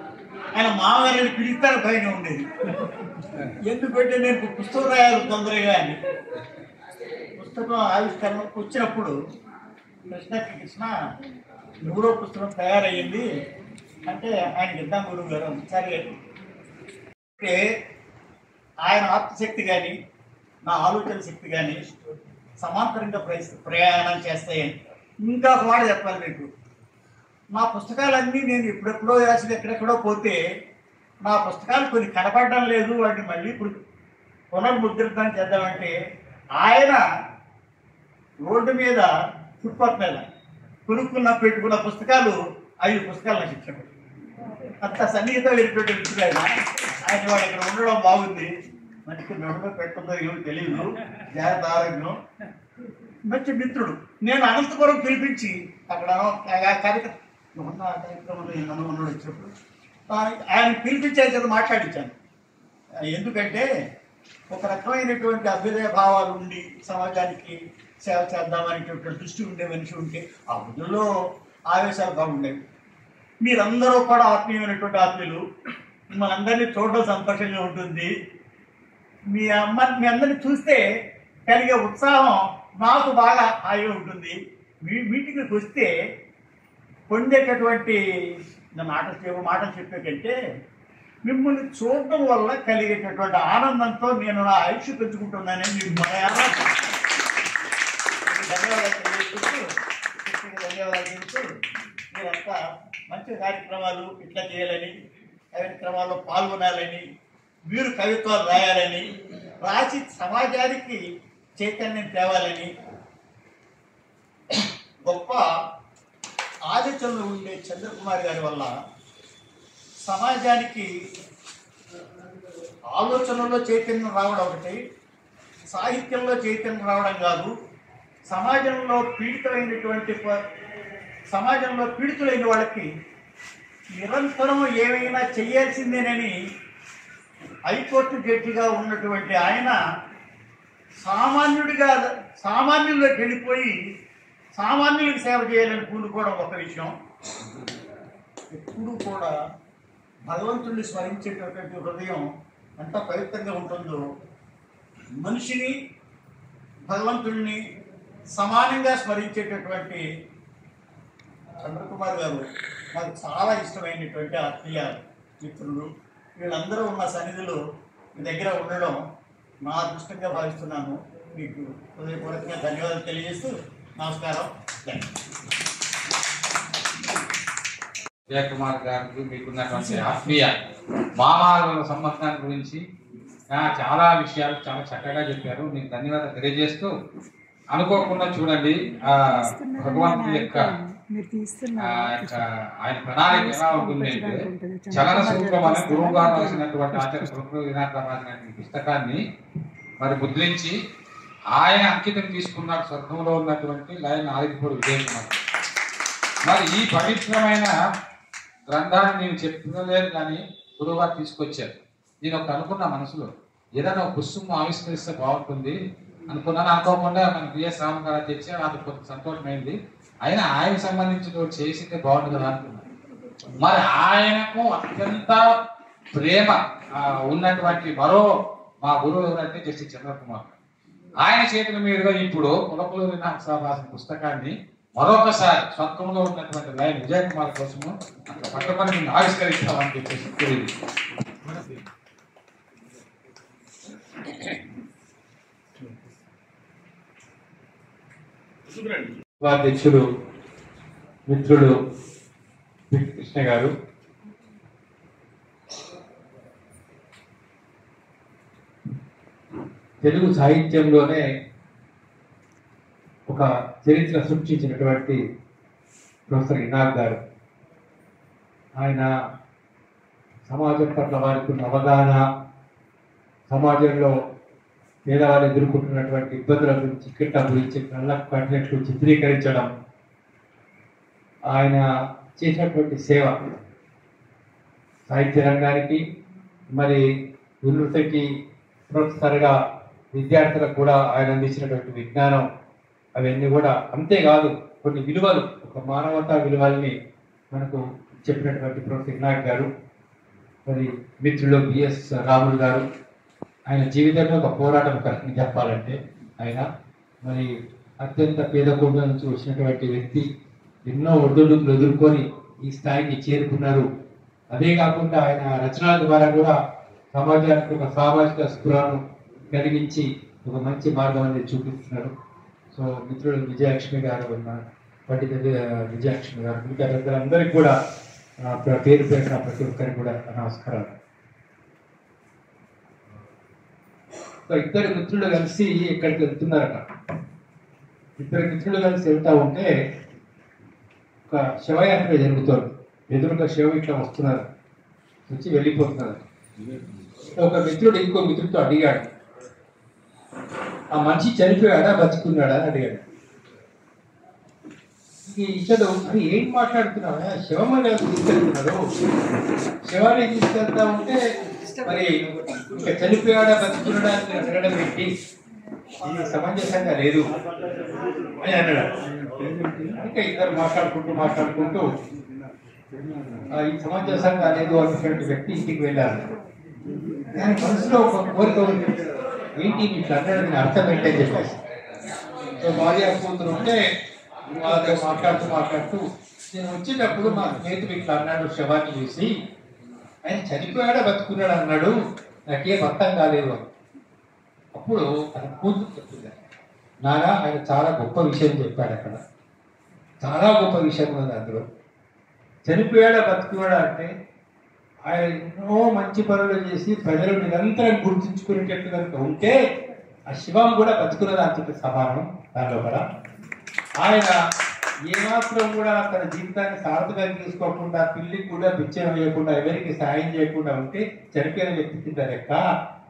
ఆయన మాంగారిని పిలుస్తాను పైన ఉండేది. ఎందుకంటే నేను పుస్తకం రాయాలి తొందరగా అని. పుస్తకం ఆవిష్కరణ వచ్చినప్పుడు కృష్ణ 100వ పుస్తకం తయారయ్యింది అంటే ఆయనకి ఇద్దాం గురువు గారు. సరే అంటే ఆయన ఆత్మశక్తి కానీ నా ఆలోచన శక్తి కానీ సమాంతరంగా ప్రయాణం చేస్తాయని. ఇంకా ఒక మాట చెప్పాలి మీకు, నా పుస్తకాలన్నీ నేను ఎప్పుడెప్పుడో రాసి ఎక్కడెక్కడో పోతే నా పుస్తకాలు కొన్ని కనపడడం లేదు, వాటిని మళ్ళీ ఇప్పుడు పునర్ముద్రితం చేద్దామంటే ఆయన రోడ్డు మీద ఫుట్పాత్ మీద పెట్టుకున్న పుస్తకాలు 5 పుస్తకాలు నాకు ఇచ్చాడు. అంత సన్నిహితం వెళ్ళిపోయి వ్యక్తులు ఆయన వాడు ఇక్కడ ఉండడం బాగుంది, మంచి మెడలో పెట్టుకుందో ఏమో తెలియదు, జాగ్రత్త ఆరోగ్యం, మంచి మిత్రుడు. నేను అనంతపురం పిలిపించి అక్కడ కార్యక్రమంలో వచ్చినప్పుడు ఆయన పిలిపించే చేత మాట్లాడించాను. ఎందుకంటే ఒక రకమైనటువంటి అభ్యుదయ భావాలు ఉండి సమాజానికి సేవ చేద్దామనేటువంటి దృష్టి ఉండే మనిషి ఉంటే ఆ బుద్ధుల్లో ఆవేశాలు బాగుండేవి. మీరందరూ కూడా ఆత్మీయమైనటువంటి ఆత్మీయులు, మిమ్మల్ని అందరినీ చూడడం సంతోషంగా ఉంటుంది. మీ అందరినీ చూస్తే కలిగే ఉత్సాహం నాకు బాగా హాయిగా ఉంటుంది. మీ మీటింగ్కి వస్తే పొందేటటువంటి మాటలు చెప్పే కంటే మిమ్మల్ని చూడటం వల్ల కలిగేటటువంటి ఆనందంతో నేను నా ఆయుష్ పెంచుకుంటున్నానని మీకు ధన్యవాదాలు తెలుస్తూ మీరంతా మంచి కార్యక్రమాలు ఇట్లా చేయాలని, కార్యక్రమాల్లో పాల్గొనాలని, మీరు కవిత్వాలు రాయాలని, రాసి సమాజానికి చైతన్యం తేవాలని గొప్ప ఆలోచనలు ఉండే చంద్రకుమార్ గారి వల్ల సమాజానికి ఆలోచనలో చైతన్యం రావడం ఒకటి, సాహిత్యంలో చైతన్యం రావడం కాదు, సమాజంలో పీడితులైన వాళ్ళకి నిరంతరం ఏమైనా చేయాల్సిందేనని హైకోర్టు జడ్జిగా ఉన్నటువంటి ఆయన సామాన్యుల్లోకి వెళ్ళిపోయి సామాన్యులకు సేవ చేయాలని పూనుకోవడం ఒక విషయం. ఎప్పుడు కూడా భగవంతుడిని స్మరించేటటువంటి హృదయం ఎంత పవిత్రంగా ఉంటుందో, మనిషిని భగవంతుడిని సమానంగా స్మరించేటటువంటి చంద్రకుమార్ గారు నాకు చాలా ఇష్టమైనటువంటి ఆత్మీయ మిత్రులు. వీళ్ళందరూ ఉన్న సన్నిధిలో మీ దగ్గర ఉండడం నా అదృష్టంగా భావిస్తున్నాను. మీకు హృదయపూర్వకంగా ధన్యవాదాలు తెలియజేస్తూ నమస్కారం. విజయకుమార్ గారికి మీకున్నటువంటి ఆత్మీయ మామాల సంబంధాన్ని గురించి చాలా విషయాలు చాలా చక్కగా చెప్పారు. మీకు ధన్యవాదాలు తెలియజేస్తూ, అనుకోకుండా చూడండి భగవంతుడి యొక్క ఆయన ప్రణాళిక ఎలా ఉంటుంది అంటే, చలన సూత్రం అనే గురువు గారు రాసినటువంటి ఆచార్య రాసినటువంటి పుస్తకాన్ని మరి ముద్రించి ఆయన అంకితం తీసుకున్నాడు స్వర్గంలో ఉన్నటువంటి లయన్ ఆదిపూడి విజయకుమార్. మరి ఈ పవిత్రమైన గ్రంథాన్ని నేను చెప్పలేదు కానీ గురువు గారు తీసుకొచ్చారు. నేను ఒక అనుకున్న మనసులో ఏదైనా ఒక పుస్తకం ఆవిష్కరిస్తే బాగుంటుంది అనుకున్నాను. అనుకోకుండా మన బిఎస్ రామ్ గారు తెచ్చి నాకు కొంత సంతోషమైంది. అయినా ఆయనకు సంబంధించిన చేసితే బాగుంటుంది కదా అనుకున్నాను. మరి ఆయనకు అత్యంత ప్రేమ ఉన్నటువంటి మరో మా గురువు ఎవరంటే జస్టిస్ చంద్రకుమార్. ఆయన చేతుల మీదుగా ఇప్పుడు కులపూరి నాగసాబ్ రాసిన పుస్తకాన్ని మరొకసారి స్వర్గంలో ఉన్నటువంటి లైన్ విజయ్ కుమార్ కోసము అట్లా పట్టపని ఆవిష్కరిస్తామని చెప్పేసి తెలియదు. అధ్యక్షుడు మిత్రుడు కృష్ణ గారు, తెలుగు సాహిత్యంలోనే ఒక చరిత్ర సృష్టించినటువంటి ప్రొఫెసర్ ఇనాక్ గారు, ఆయన సమాజం పట్ల వారికి ఉన్న అవగాహన, సమాజంలో పేదవాళ్ళు ఎదుర్కొంటున్నటువంటి ఇబ్బందుల గురించి కిట్ట గురించి కళ్ళకు కట్టినట్లు చిత్రీకరించడం, ఆయన చేసినటువంటి సేవ సాహిత్య రంగానికి, మరి యూనివర్సిటీ ప్రొఫెసర్గా విద్యార్థులకు కూడా ఆయన అందించినటువంటి విజ్ఞానం, అవన్నీ కూడా అంతేకాదు కొన్ని విలువలు, ఒక మానవతా విలువల్ని మనకు చెప్పినటువంటి ప్రొఫెసర్ ఇనాక్ గారు. మరి మిత్రులు బిఎస్ రాములు గారు, ఆయన జీవితంలో ఒక పోరాటం కరెక్ట్ని చెప్పాలంటే ఆయన మరి అత్యంత పేద కుటుంబం నుంచి వచ్చినటువంటి వ్యక్తి, ఎన్నో ఒడిదుడుకులు ఎదుర్కొని ఈ స్థాయికి చేరుకున్నారు. అదే కాకుండా ఆయన రచనల ద్వారా కూడా సమాజానికి ఒక సామాజిక స్పృహను కలిగించి ఒక మంచి మార్గం అనేది చూపిస్తున్నారు. సో మిత్రుడు విజయలక్ష్మి గారు, పండిత విజయలక్ష్మి గారు, మిగతా పెద్దలందరికీ కూడా పేరు పేరున ప్రతి ఒక్కరికి కూడా నమస్కారాలు. సో ఇద్దరు మిత్రులు కలిసి ఇక్కడికి వెళ్తున్నారట. ఇద్దరు మిత్రులు కలిసి వెళ్తా ఉంటే ఒక శవయాత్ర జరుగుతోంది. ఎదురుగా శవం ఇట్లా వస్తున్నారు, వచ్చి వెళ్ళిపోతున్నారు. ఒక మిత్రుడు ఇంకో మిత్రుడితో అడిగాడు, ఆ మనిషి చనిపోయాడా బతుకున్నాడా అని అడిగాడు. ఇతడు అది ఏం మాట్లాడుతున్నావా, శవం అనేది తీసుకెళ్తున్నాడు, శవాన్ని తీసుకెళ్తా ఉంటే మరి ఇంకా చనిపోయాడా బతుకున్నాడా అని అడగడం ఏంటి, ఇది సమంజసంగా లేదు అని అన్నాడు. ఇంకా ఇద్దరు మాట్లాడుకుంటూ ఈ సమంజసంగా లేదు అన్నటువంటి వ్యక్తి ఇంటికి వెళ్ళారు. దాని మనసులో ఒక కోరిక ఉంది, ఏంటి ఇట్లా అన్నాడు, అర్థం ఏంటని చెప్పేసి. సో భార్య కూతురు ఉంటే వాళ్ళతో మాట్లాడుతూ నేను వచ్చేటప్పుడు మా స్నేహితుడు ఇట్లా అన్నాడు, శవాన్ని చూసి ఆయన చనిపోయాడా బతుకున్నాడు అన్నాడు, నాకేం అర్థం కాలేదు అని. అప్పుడు తన కూతురు చెప్పింది, నానా ఆయన చాలా గొప్ప విషయం చెప్పాడు, అక్కడ చాలా గొప్ప విషయం ఉంది అందులో. చనిపోయాడా బతుకున్నాడా అంటే ఆయన ఎన్నో మంచి పనులు చేసి ప్రజలు నిరంతరం గుర్తించుకునేటట్టు కనుక ఉంటే ఆ శివం కూడా బతుకున్నదా అని చెప్పి సమానం. దానిలో కూడా ఆయన ఏమాత్రం కూడా తన జీవితాన్ని సార్థకంగా తీసుకోకుండా, పిల్లికి కూడా బిచ్చం వేయకుండా, ఎవరికి సాయం చేయకుండా ఉంటే చనిపోయిన వ్యక్తి కింద లెక్క.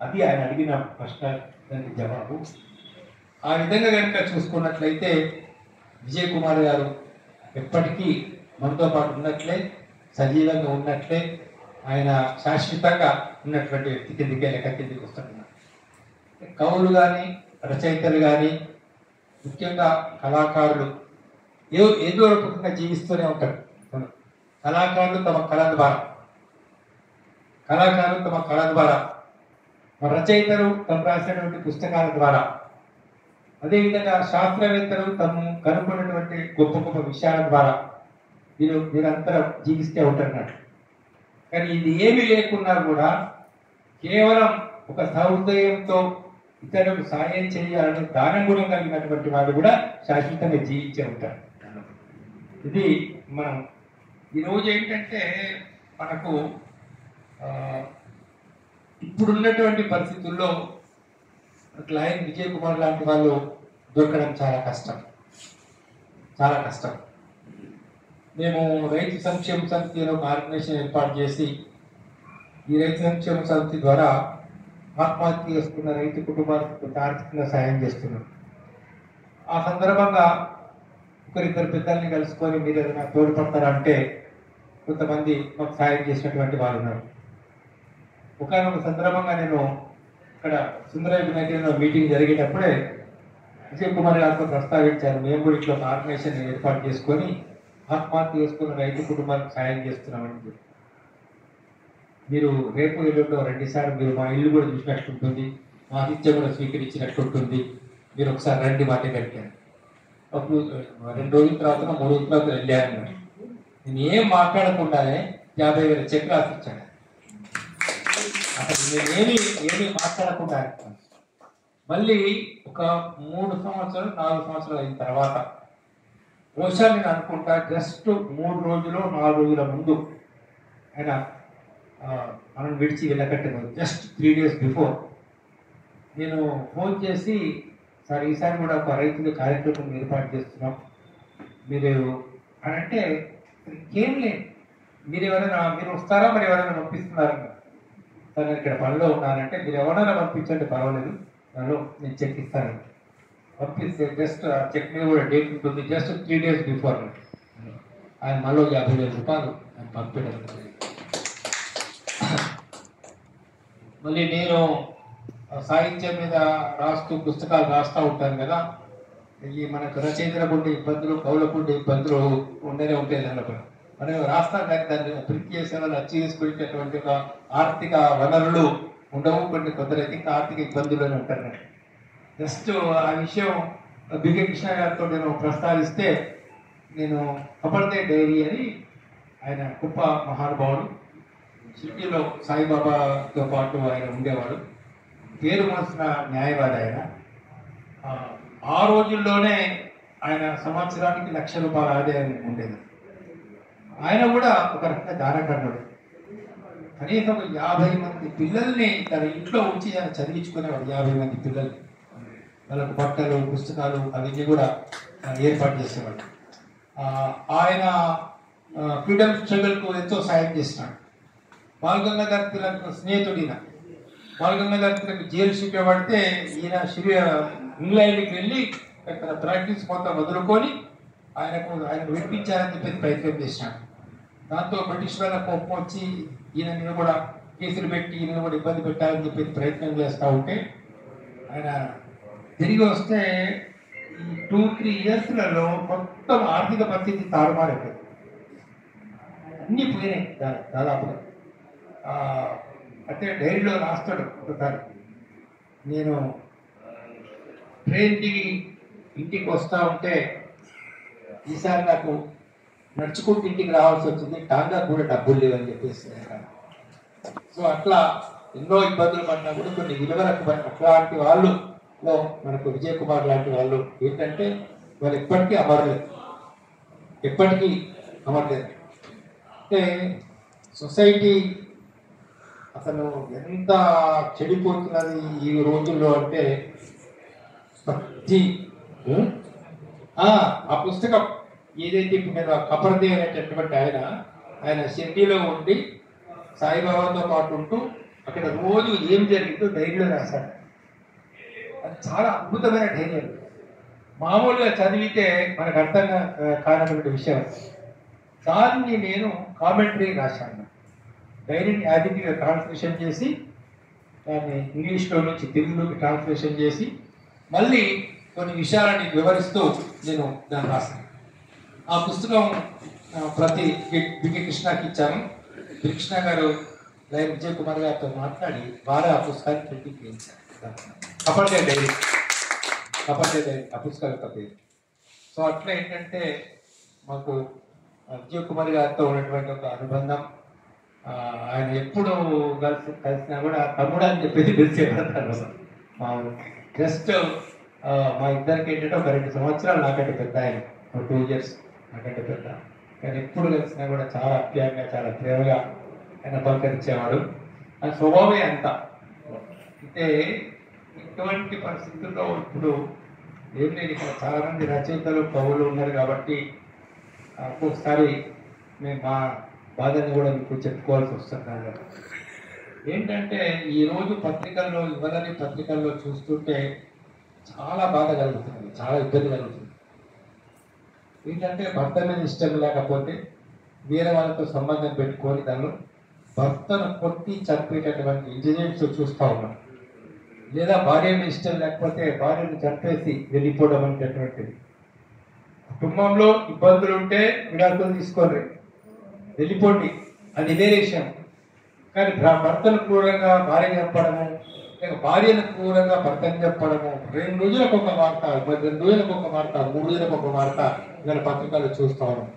అది ఆయన అడిగిన ప్రశ్న, దానికి జవాబు. ఆ విధంగా కనుక చూసుకున్నట్లయితే విజయ్ కుమార్ గారు ఎప్పటికీ మనతో పాటు ఉన్నట్లే, సజీవంగా ఉన్నట్లే, ఆయన శాశ్వతంగా ఉన్నటువంటి వ్యక్తి కిందకే లెక్క కిందకి వస్తున్నారు. కవులు కానీ, రచయితలు కానీ, ముఖ్యంగా కళాకారులు ఏదో రూపంగా జీవిస్తూనే ఉంటారు. కళాకారులు తమ కళ ద్వారా, రచయితలు తమ రాసినటువంటి పుస్తకాల ద్వారా, అదేవిధంగా శాస్త్రవేత్తలు తమ కనుక్కున్నటువంటి గొప్ప గొప్ప విషయాల ద్వారా వీరంతా జీవిస్తూ ఉంటున్నారు. కానీ ఇది ఏమీ లేకున్నా కూడా కేవలం ఒక సహృదయంతో ఇతరులకు సాయం చేయాలని దానం కూడా కలిగినటువంటి వాళ్ళు కూడా శాశ్వతంగా జీవించే ఉంటారు. ఇది మనం ఈరోజు ఏంటంటే మనకు ఇప్పుడున్నటువంటి పరిస్థితుల్లో లయన్ విజయ్ కుమార్ లాంటి వాళ్ళు దొరకడం చాలా కష్టం. మేము రైతు సంక్షేమ సమితి ఒక ఆర్గనైజేషన్ ఏర్పాటు చేసి, ఈ రైతు సంక్షేమ సమితి ద్వారా ఆత్మహత్య చేసుకున్న రైతు కుటుంబాలకు ఆర్థికంగా సాయం చేస్తున్నాం. ఆ సందర్భంగా ఒకరిద్దరు పెద్దల్ని కలుసుకొని మీరు ఏదైనా తోడ్పడతారంటే కొంతమంది మాకు సాయం చేసినటువంటి వాళ్ళు ఉన్నారు. ఒకనొక సందర్భంగా నేను ఇక్కడ సుందరయ్య వినాయకుడిలో మీటింగ్ జరిగేటప్పుడే విజయ్ కుమార్ గారితో ప్రస్తావించారు, మేము కూడా ఇట్లా ఒక ఆర్గనైజేషన్ ఏర్పాటు చేసుకొని ఆత్మహత్య చేసుకున్న రైతు కుటుంబాలకు సాయం చేస్తున్నామని చెప్పి. మీరు రేపు ఎల్లుండో 2 సార్లు మీరు మా ఇల్లు కూడా చూసినట్టుంటుంది, మా ఆతిథ్యం కూడా స్వీకరించినట్టుంటుంది. మీరు ఒకసారి రండి వాటి కట్టాను. అప్పుడు 2 రోజుల తర్వాత 3 రోజుల తర్వాత వెళ్ళాను. నేను ఏం మాట్లాడకుండానే 50,000 చెక్ రాసిచ్చాను. అసలు నేను ఏమీ మాట్లాడకుండా. మళ్ళీ ఒక 3 సంవత్సరాలు 4 సంవత్సరాలు అయిన తర్వాత బహుశా నేను అనుకుంటా జస్ట్ 3 రోజులు 4 రోజుల ముందు ఆయన మనం విడిచి వెళ్ళకట్టలేదు. జస్ట్ 3 days బిఫోర్ నేను ఫోన్ చేసి, సార్ ఈసారి కూడా ఒక రైతుల కార్యక్రమం ఏర్పాటు చేస్తున్నాం, మీరు అని అంటే ఏం లేదు, మీరు వస్తారా, మరి ఎవరైనా పంపిస్తున్నారా? సార్ నేను ఇక్కడ పనిలో ఉన్నానంటే మీరు ఎవరైనా పంపించండి పర్వాలేదు, నేను చెక్ ఇస్తాను. పంపిస్తే జస్ట్ ఆ చెక్ మీద కూడా డేట్ ఉంటుంది. జస్ట్ 3 days బిఫోర్ ఆయన మళ్ళీ 50,000 రూపాయలు ఆయన పంపించడం. మళ్ళీ నేను సాహిత్యం మీద పుస్తకాలు రాస్తూ ఉంటాను కదా, ఈ మనకు రచయితలకు ఉండే ఇబ్బందులు, కవులకు ఉండే ఇబ్బందులు ఉండనే ఉంటాయి. దానిలో మనం రాస్తాం కానీ దాన్ని ప్రింట్ చేసే వాళ్ళు అచీవ్ చేసుకునేటటువంటి ఒక ఆర్థిక వనరులు ఉండవు. కొందరైతే ఇంకా ఆర్థిక ఇబ్బందుల్లోనే ఉంటారు. జస్ట్ ఆ విషయం బిగే కృష్ణ గారితో నేను ప్రస్తావిస్తే, నేను కపర్దే డైరీ అని ఆయన గొప్ప మహానుభావుడు, సిటీలో సాయిబాబాతో పాటు ఆయన ఉండేవాడు, పేరు మోసిన న్యాయవాది ఆయన. ఆ రోజుల్లోనే ఆయన సంవత్సరానికి 1,00,000 రూపాయల ఆదాయం ఉండేది. ఆయన కూడా ఒక రకంగా దానకర్ణుడు. కనీసం 50 మంది పిల్లల్ని తన ఇంట్లో ఉంచి ఆయన చదివించుకునేవాడు. 50 మంది పిల్లల్ని, వాళ్ళకు బట్టలు, పుస్తకాలు అవన్నీ కూడా ఏర్పాటు చేసేవాడు. ఆయన ఫ్రీడమ్ స్ట్రగల్కు ఎంతో సాయం చేసినాడు. బాలగంగాధర్ తిలక్ స్నేహితుడిన. బాలగంగాధర్ తిలక్ జైలు శిక్ష పడితే ఈయన ఇంగ్లాండ్కి వెళ్ళి అక్కడ ప్రాక్టీస్ మొత్తం వదులుకొని ఆయన విడిపించాలని చెప్పేసి ప్రయత్నం చేసినాడు. దాంతో బ్రిటిష్ వాళ్ళ కోపం వచ్చి ఈయన మీద కూడా కేసులు పెట్టి ఈయన కూడా ఇబ్బంది పెట్టాలని చెప్పేసి ప్రయత్నం చేస్తూ ఉంటే, ఆయన తిరిగి వస్తే ఈ 2-3 yearsలలో మొత్తం ఆర్థిక పరిస్థితి తారుమారైపోయింది. అన్నీ పోయినాయి దాదాపుగా. అయితే డైరీలో రాస్తాడు ఒకసారి, నేను ట్రైన్ దిగి ఇంటికి వస్తూ ఉంటే ఈసారి నాకు నడుచుకుంటూ ఇంటికి రావాల్సి వచ్చింది, టాంగా కూడా డబ్బులు లేవని చెప్పేసి. సో అట్లా ఎన్నో ఇబ్బందులు పడినా కూడా కొన్ని విలువలకు అట్లాంటి వాళ్ళు మనకు విజయ్ కుమార్ లాంటి వాళ్ళు ఏంటంటే వాళ్ళు ఎప్పటికీ అమరలేదు. అంటే సొసైటీ అసలు ఎంత చెడిపోతున్నది ఈ రోజుల్లో అంటే ఆ పుస్తకం ఏదైతే ఇప్పుడు నేను కపర్దే అనేటటువంటి ఆయన షిర్డీలో ఉండి సాయిబాబాతో పాటు ఉంటూ అక్కడ రోజు ఏం జరిగిందో డైరీలో రాశాడు. అది చాలా అద్భుతమైన ధైర్యం. మామూలుగా చదివితే మనకు అర్థం కానటువంటి విషయం. దాన్ని నేను కామెంటరీ రాశాను. డైరీని యాదిగా ట్రాన్స్లేషన్ చేసి దాన్ని ఇంగ్లీష్లో నుంచి తెలుగులోకి ట్రాన్స్లేషన్ చేసి మళ్ళీ కొన్ని విషయాలని వివరిస్తూ నేను దాన్ని రాశాను. ఆ పుస్తకం ప్రతి బిగే కృష్ణకి ఇచ్చాను. కృష్ణ గారు విజయ్ కుమార్ గారితో మాట్లాడి వారే ఆ పుస్తకాన్ని ప్రింటింగ్ చేయించారు. కపర్దే డైరీ ఆ పుస్తకాల యొక్క పేరు. సో అట్లా ఏంటంటే మాకు విజయ్ కుమార్ గారితో ఉన్నటువంటి ఒక అనుబంధం, ఆయన ఎప్పుడు కలిసినా కూడా తమ్ముడు అని చెప్పేసి పిలిచేవారు. మా జస్ట్ మా ఇద్దరికి ఏంటంటే ఒక 2 సంవత్సరాలు నాకంటే పెద్ద, ఆయన 2 years నాకంటే పెద్ద. కానీ ఎప్పుడు కలిసినా కూడా చాలా అప్యాయంగా చాలా ప్రేమగా ఆయన పలకరించేవాడు. ఆయన స్వభావమే అంత. అంటే ఇటువంటి పరిస్థితుల్లో ఇప్పుడు ఏం లేదు, ఇక్కడ చాలా మంది రచయితలు కవులు ఉన్నారు కాబట్టి ఒక్కొక్కసారి మేము మా బాధని కూడా మీకు చెప్పుకోవాల్సి వస్తుంది. ఏంటంటే ఈరోజు పత్రికల్లో ఇవ్వాలని పత్రికల్లో చూస్తుంటే చాలా బాధ కలుగుతుంది, చాలా ఇబ్బంది కలుగుతుంది. ఏంటంటే భర్త మీద ఇష్టం లేకపోతే వేరే వాళ్ళతో సంబంధం పెట్టుకొని దానిలో భర్తను కొట్టి చంపేటటువంటి ఇన్సిడెంట్స్ చూస్తూ ఉన్నాం. లేదా భార్య మీద ఇష్టం లేకపోతే భార్యను చంపేసి వెళ్ళిపోవడం అనేటటువంటిది. కుటుంబంలో ఇబ్బందులు ఉంటే విడాకులు తీసుకోండి, వెళ్ళిపోండి, అది వేరే విషయం. కానీ భర్తను క్రూరంగా భార్య చంపడము, లేక భార్యను క్రూరంగా భర్తని చెప్పడము, 2 రోజులకు ఒక వార్త, 2 రోజులకు ఒక వార్త, 3 రోజులకు ఒక వార్త ఇవాళ పత్రికల్లో చూస్తా ఉన్నాం.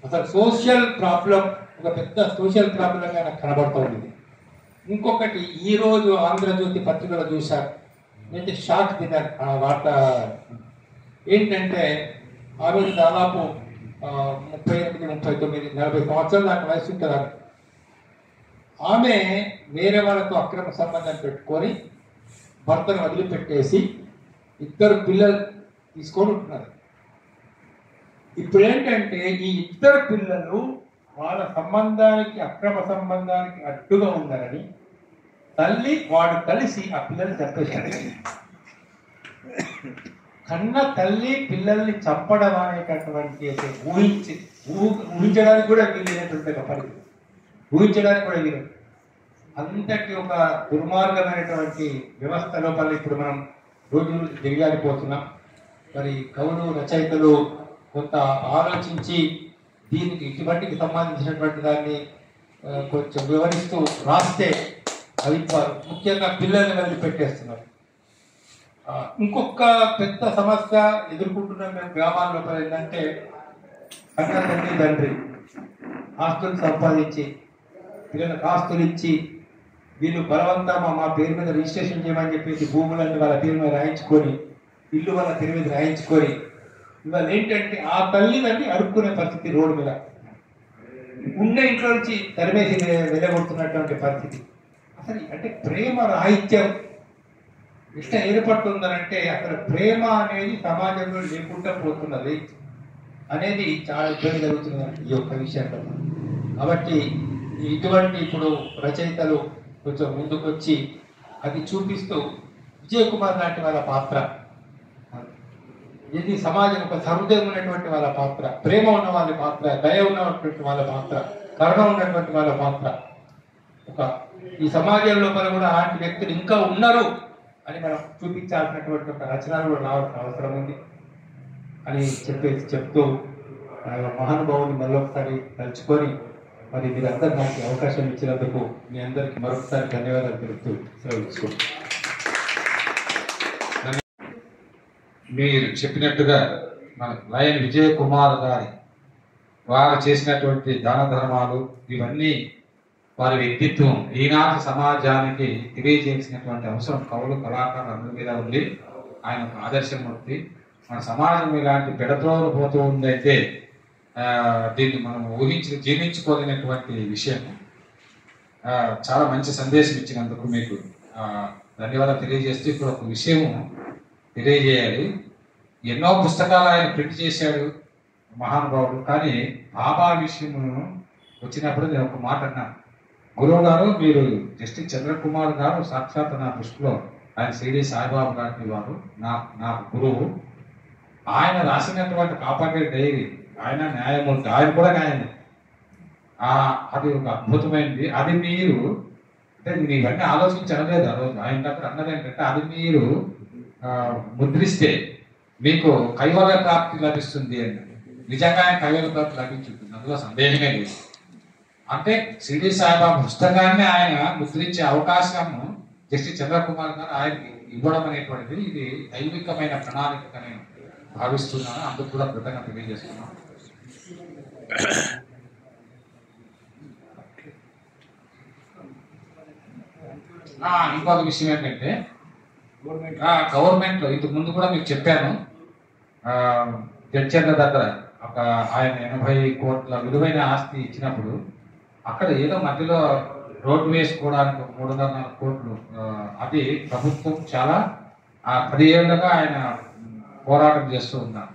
అసలు సోషల్ ప్రాబ్లం, ఒక పెద్ద సోషల్ ప్రాబ్లంగా నాకు కనబడుతూ ఉంది. ఇంకొకటి ఈ రోజు ఆంధ్రజ్యోతి పత్రికలో చూశారు, నేను షాక్ తిన్నాను ఆ వార్త. ఏంటంటే ఆ రోజు దాదాపు 38, 39, 40 సంవత్సరాలు నాకు వయసు ఉంటుంది. ఆమె వేరే వాళ్ళతో అక్రమ సంబంధం పెట్టుకొని భర్తను వదిలిపెట్టేసి 2 పిల్లలు తీసుకొని ఉంటున్నారు. ఇప్పుడు ఏంటంటే ఈ 2 పిల్లలు వాళ్ళ సంబంధానికి, అక్రమ సంబంధానికి అడ్డుగా ఉన్నారని తల్లి వాడు కలిసి ఆ పిల్లల్ని చంపేశారు. కన్న తల్లి పిల్లల్ని చంపడం అనేటటువంటి ఊహించడానికి కూడా వీలైనటువంటి ఒక పరిస్థితి, ఊహించడానికి కూడా వీలు. అంతటి ఒక దుర్మార్గమైనటువంటి వ్యవస్థ లోపల ఇప్పుడు మనం రోజు దిగజారిపోతున్నాం. మరి కవులు, రచయితలు కొంత ఆలోచించి దీనికి ఇటువంటికి సంబంధించినటువంటి దాన్ని కొంచెం వివరిస్తూ రాస్తే అవి ముఖ్యంగా పిల్లల్ని వదిలిపెట్టేస్తున్నారు. ఇంకొక పెద్ద సమస్య ఎదుర్కొంటున్నాం మేము గ్రామాల లోపల. ఏంటంటే కన్న తండ్రి, తండ్రి ఆస్తులు సంపాదించి పిల్లలకు ఆస్తులు ఇచ్చి వీళ్ళు బలవంతంగా మా పేరు మీద రిజిస్ట్రేషన్ చేయమని చెప్పేసి భూములన్నీ వాళ్ళ పేరు మీద రాయించుకొని, ఇల్లు వాళ్ళ పేరు మీద రాయించుకొని, ఇవాళ ఏంటంటే ఆ తల్లిదండ్రి అడుక్కునే పరిస్థితి, రోడ్డు మీద ఉన్న ఇంట్లో నుంచి తరిమేసి వెళ్ళగొడుతున్నటువంటి పరిస్థితి. అసలు అంటే ప్రేమ రాహిత్యం ఇట్లా ఏర్పడుతుందనంటే అసలు ప్రేమ అనేది సమాజంలో లేకుండా పోతున్నది అనేది చాలా ఇబ్బంది జరుగుతుంది ఈ యొక్క విషయంలో. కాబట్టి ఇటువంటి ఇప్పుడు రచయితలు కొంచెం ముందుకొచ్చి అది చూపిస్తూ విజయ్ కుమార్ లాంటి వాళ్ళ పాత్ర, ఇది సమాజం ఒక హృదయం ఉన్నటువంటి వాళ్ళ పాత్ర, ప్రేమ ఉన్న వాళ్ళ పాత్ర, దయ ఉన్నటువంటి వాళ్ళ పాత్ర, కరుణ ఉన్నటువంటి వాళ్ళ పాత్ర, ఒక ఈ సమాజం లోపల కూడా అలాంటి వ్యక్తులు ఇంకా ఉన్నారు అని మనం చూపించాల్సినటువంటి ఒక రచనలు కూడా రావాల్సిన అవసరం ఉంది అని చెప్తూ మహానుభావుని మరొకసారి తలుచుకొని మరి మీరందరూ నాకు అవకాశం ఇచ్చినందుకు మీ అందరికీ మరొకసారి ధన్యవాదాలు తెలుపుతూ సెలవు తీసుకుంటాం. మీరు చెప్పినట్టుగా మన లయన్ విజయ్ కుమార్ గారి వారు చేసినటువంటి దాన ధర్మాలు ఇవన్నీ వారి వ్యక్తిత్వం ఈనాటి సమాజానికి తెలియజేసినటువంటి అవసరం కవులు, కళాకారులు అందరి మీద ఉంది. ఆయన ఒక ఆదర్శమూర్తి. మన సమాజం ఇలాంటి పెడత్రోలు పోతూ ఉందంటే దీన్ని మనం జీర్ణించుకోలేనటువంటి విషయం. చాలా మంచి సందేశం ఇచ్చినందుకు మీకు ధన్యవాదాలు తెలియజేస్తూ ఇప్పుడు ఒక విషయం తెలియజేయాలి. ఎన్నో పుస్తకాలు ఆయన ప్రింట్ చేశాడు మహానుభావుడు. కానీ బాబా విషయం వచ్చినప్పుడు నేను ఒక మాట అన్నాను, గురువు గారు మీరు జస్టిస్ చంద్రకుమార్ గారు సాక్షాత్ నా దృష్టిలో ఆయన శ్రీడి సాయిబాబు గారి వారు నాకు గురువు. ఆయన రాసినటువంటి కాపాడే డైరీ, ఆయన న్యాయమూర్తి, ఆయన కూడా న్యాయమూర్తి. అది ఒక అద్భుతమైనది. అది మీరు అంటే మీరు ఇవన్నీ ఆలోచించి అనలేదు ఆ రోజు. ఆయన దగ్గర అన్నది ఏంటంటే అది మీరు ముద్రిస్తే మీకు కైవల్య ప్రాప్తి లభిస్తుంది అని. నిజంగా ఆయన కైవల్య ప్రాప్తి లభించుంటుంది, అందులో సందేహమే లేదు. అంటే షిరిడి సాయిబాబా పుస్తకాన్ని ఆయన ముద్రించే అవకాశము జస్టిస్ చంద్రకుమార్ గారు ఆయనకి ఇవ్వడం అనేటువంటిది ఇది దైవికమైన ప్రణాళిక నేను భావిస్తున్నాను. అందుకు కూడా కృతజ్ఞత తెలియజేస్తున్నాను. ఇంకొక విషయం ఏంటంటే గవర్నమెంట్ ఇంతకు ముందు కూడా మీకు చెప్పాను, జడ్చర్ల దగ్గర ఒక ఆయన 80 కోట్ల విలువైన ఆస్తి ఇచ్చినప్పుడు అక్కడ ఏదో మధ్యలో రోడ్డు వేసుకోవడానికి 3.5 కోట్లు, అది ప్రభుత్వం చాలా 10 ఏళ్ళుగా ఆయన పోరాటం చేస్తూ ఉన్నారు.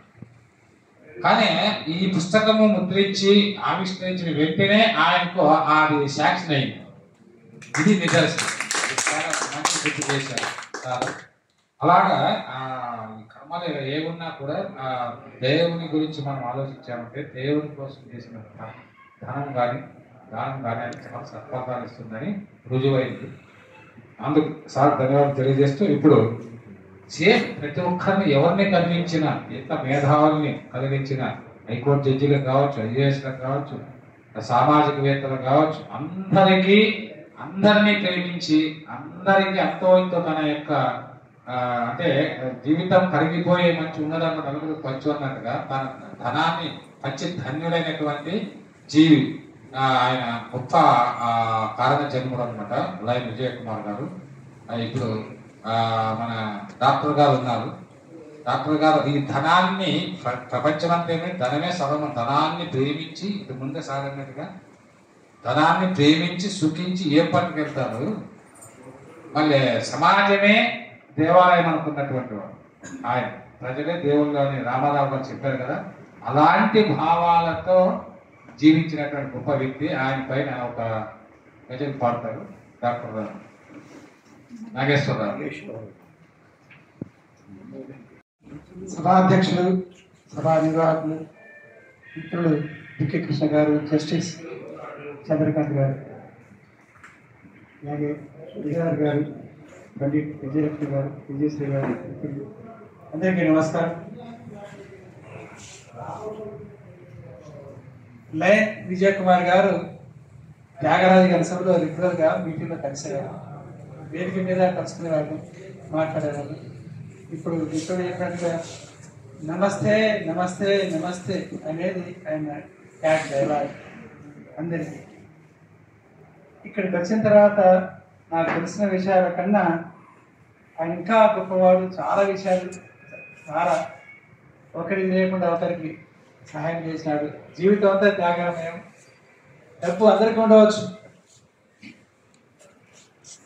కానీ ఈ పుస్తకము ముద్రించి ఆవిష్కరించిన వెంటనే ఆయనకు అది శాంక్షన్ అయింది. ఇది నిదర్శనం. చాలా మంచి గుర్తు చేశారు. అలాగా కర్మలు ఏమున్నా కూడా దేవుని గురించి మనం ఆలోచించామంటే దేవుని కోసం చేసిన దానం కానీ ఆయన చాలా సత్ఫలితాలు ఇస్తుందని రుజువైంది. అందుకు సార్ ధన్యవాదాలు తెలియజేస్తూ ఇప్పుడు సేమ్ ప్రతి ఒక్కరిని ఎవరిని కనిపించినా, ఎంత మేధావుల్ని కలిగించిన హైకోర్టు జడ్జీలకు కావచ్చు, ఐఏఎస్లకు కావచ్చు, సామాజికవేత్తలు కావచ్చు, అందరికీ అందరినీ ప్రేమించి అందరికీ అంతో ఇంతో తన యొక్క అంటే జీవితం కరిగిపోయే మంచి ఉన్నదన్న నలుగురు పంచు అన్నట్టుగా తన ధనాన్ని పంచి ధన్యుడైనటువంటి జీవి ఆయన గొప్ప కారణ జన్ముడు అనమాట లై విజయ్ కుమార్ గారు. ఇప్పుడు మన డాక్టర్ గారు ఉన్నారు. డాక్టర్ గారు ఈ ధనాన్ని ప్రపంచమంతేనే ధనమే సర్వం, ధనాన్ని ప్రేమించి ఇది ముందే సాగినట్టుగా ధనాన్ని ప్రేమించి సుఖించి ఏ పనికి వెళ్తారు, మళ్ళీ సమాజమే దేవాలయం అనుకున్నటువంటి వాడు ఆయన. ప్రజలే దేవుళ్ళు అని రామారావు గారు చెప్పారు కదా, అలాంటి భావాలతో జీవించినటువంటి గొప్ప వ్యక్తి. ఆయన పైన ఒక గజల్ పాడతారు డాక్టర్ నాగేశ్వరరావు. సభాధ్యక్షులు, సభా నిర్వాహకులు, మిత్రులు డికే కృష్ణ గారు, జస్టిస్ చంద్రకాంత్ గారు, అలాగే విజయ్ గారు, పండిట్ విజయలక్ష్మి గారు, విజయశ్రీ గారు, మిత్రులు అందరికీ నమస్కారం. లయన్ విజయ్ కుమార్ గారు త్యాగరాజ గారి సభలో రెగ్యులర్గా మీటింగ్లో కలిసేవారు, వేదిక మీద కలుసుకునేవాళ్ళు, మాట్లాడేవాళ్ళు. ఇప్పుడు ఇప్పుడు చెప్పినట్టుగా నమస్తే నమస్తే నమస్తే అనేది ఆయన క్యాట్ డైలాగ్ అందరికీ. ఇక్కడికి వచ్చిన తర్వాత నాకు తెలిసిన విషయాల కన్నా ఆయన ఇంకా గొప్పవాడు. చాలా విషయాలు, చాలా ఒకరికి లేకుండా ఒకరికి సహాయం చేసినాడు. జీవితం అంతా త్యాగమయం. డబ్బు అందరికీ ఉండవచ్చు,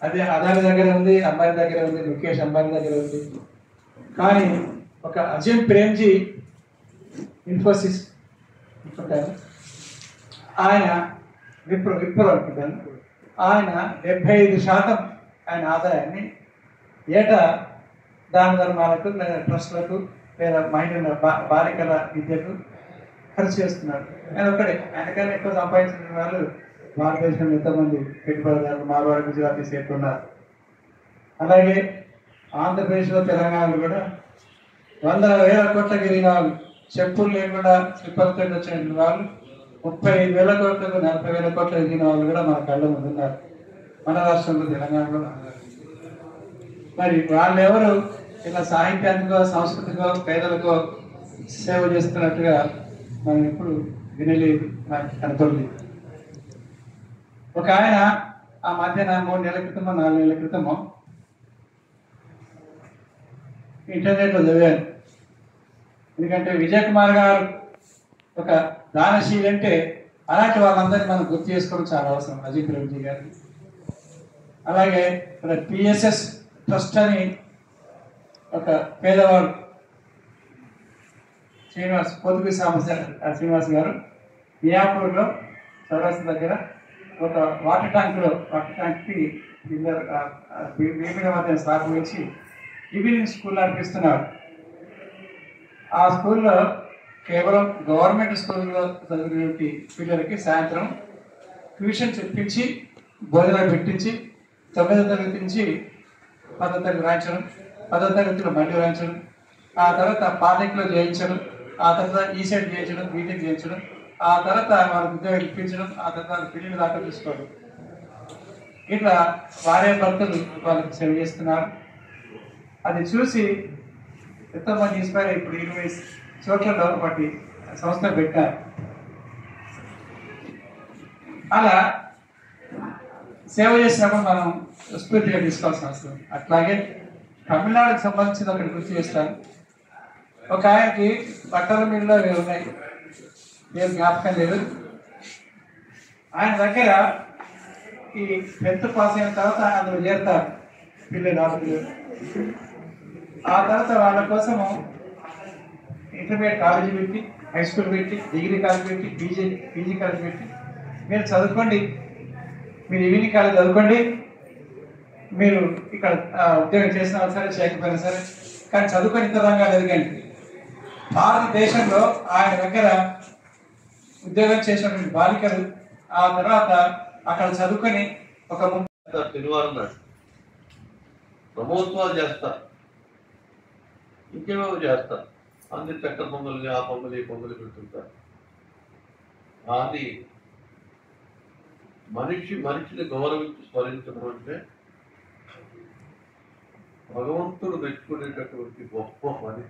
అదే అదాని దగ్గర ఉంది, అంబానీ దగ్గర ఉంది, ముఖేష్ అంబానీ దగ్గర ఉంది. కానీ ఒక అజిమ్ ప్రేమ్జీ ఇన్ఫోసిస్ అనుకుంటాను, ఆయన విప్రో అనుకుంటాను, ఆయన 75% ఆయన ఆదాయాన్ని ఏటా దాన ధర్మాలకు లేదా ట్రస్టులకు లేదా మహిళల బాలికల విద్యకు ఖర్చు చేస్తున్నాడు. ఆయన ఒకటే, ఆయనకన్నా ఎక్కువ సంపాదించిన వాళ్ళు భారతదేశంలో ఎంతోమంది పెట్టుబడిదారులు మార్వాడి గుజరాతీస్ ఎక్కున్నారు. అలాగే ఆంధ్రప్రదేశ్లో తెలంగాణలో కూడా 100,000 కోట్ల గిరిగిన వాళ్ళు, చెప్పులు లేకుండా స్లిప్పర్తో వచ్చిన వాళ్ళు 35,000 కోట్లకు 40,000 కోట్ల ఎదిగిన వాళ్ళు కూడా మన కళ్ళ ముందు ఉన్నారు, మన రాష్ట్రంలో తెలంగాణలో. మరి వాళ్ళు ఎవరు ఇలా సాహిత్యానికో సంస్కృతికో పేదలకో సేవ చేస్తున్నట్టుగా మనం ఎప్పుడు వినలేదు, నాకు కనపడలేదు. ఒక ఆయన ఆ మధ్యన 3 నెలల క్రితమో 4 నెలల క్రితమో ఇంటర్నెట్లో చదివాను. ఎందుకంటే విజయ్ కుమార్ గారు ఒక దానశీలి అంటే అలాంటి వాళ్ళందరినీ మనం గుర్తు చేసుకోవడం చాలా అవసరం. అజయ్ ప్రేమ్జీ గారు, అలాగే పిఎస్ఎస్ ట్రస్ట్ అని ఒక పేదవాడు శ్రీనివాస్, పొదుపు శ్రీనివాస్ గారు మియాపూర్లో చౌరస్తా దగ్గర ఒక వాటర్ ట్యాంక్కి వీపిన మధ్య స్థాపించి ఈవినింగ్ స్కూల్ నడిపిస్తున్నారు. ఆ స్కూల్లో కేవలం గవర్నమెంట్ స్కూల్లో చదివినటువంటి పిల్లలకి సాయంత్రం ట్యూషన్ చెప్పించి భోజనాలు పెట్టించి 9వ తరగతి నుంచి 10వ తరగతి రాయించడం, 10వ తరగతిలో మళ్ళీ రాయించడం, ఆ తర్వాత పాలిటెక్లో చేయించడం, ఆ తర్వాత ఈసెట్ చేయించడం, బీటెక్ చేయించడం, ఆ తర్వాత వాళ్ళకి ఉద్యోగాలు ఇప్పించడం, ఆ తర్వాత వాళ్ళ పిల్లలు దాకా తీసుకోవడం. ఇట్లా భార్య భర్తలు వాళ్ళకి సేవ చేస్తున్నారు. అది చూసి ఎంతోమంది ఇన్స్పైర్ అయ్యి ఇప్పుడు 20 చోట్లలో వాటి సంస్థ పెట్టారు. అలా సేవ చేసినప్పుడు మనం స్ఫూర్తిగా తీసుకోవాల్సిన అవసరం. అట్లాగే తమిళనాడుకు సంబంధించిన ఒకటి గుర్తు చేస్తాను. ఒక ఆయనకి బట్టల మిల్లులో ఉన్నాయి, నేను జ్ఞాపకం లేదు. ఆయన దగ్గర ఈ 10th పాస్ అయిన తర్వాత అందులో చేరుతారు పిల్లలు, ఆ తర్వాత వాళ్ళ కోసము ఇంటర్మీడియట్ కాలేజీ పెట్టి, హై స్కూల్ పెట్టి, డిగ్రీ కాలేజ్ పెట్టి, పీజీ కాలేజ్ పెట్టి, మీరు చదువుకోండి, మీరు ఈవినింగ్ కాలేజ్ చదువుకోండి, మీరు ఇక్కడ ఉద్యోగం చేసినా సరే చేయకపోయినా సరే కానీ చదువుకొని ఇంత రంగాలు ఎదగండి. భారతదేశంలో ఆయన దగ్గర ఉద్యోగం చేసినటువంటి బాలికలు ఆ తర్వాత అక్కడ చదువుకొని ఒక శనివారం నాడు బ్రహ్మోత్సవాలు చేస్తారు, ఇంకేమో చేస్తారు. అన్ని చక్కెర పొంగల్ని, ఆ పొంగలి ఈ పొంగలి పెడుతుంటారు. అది మనిషిని గౌరవించి స్మరించడం అంటే భగవంతుడు మెచ్చుకునేటటువంటి గొప్ప పని.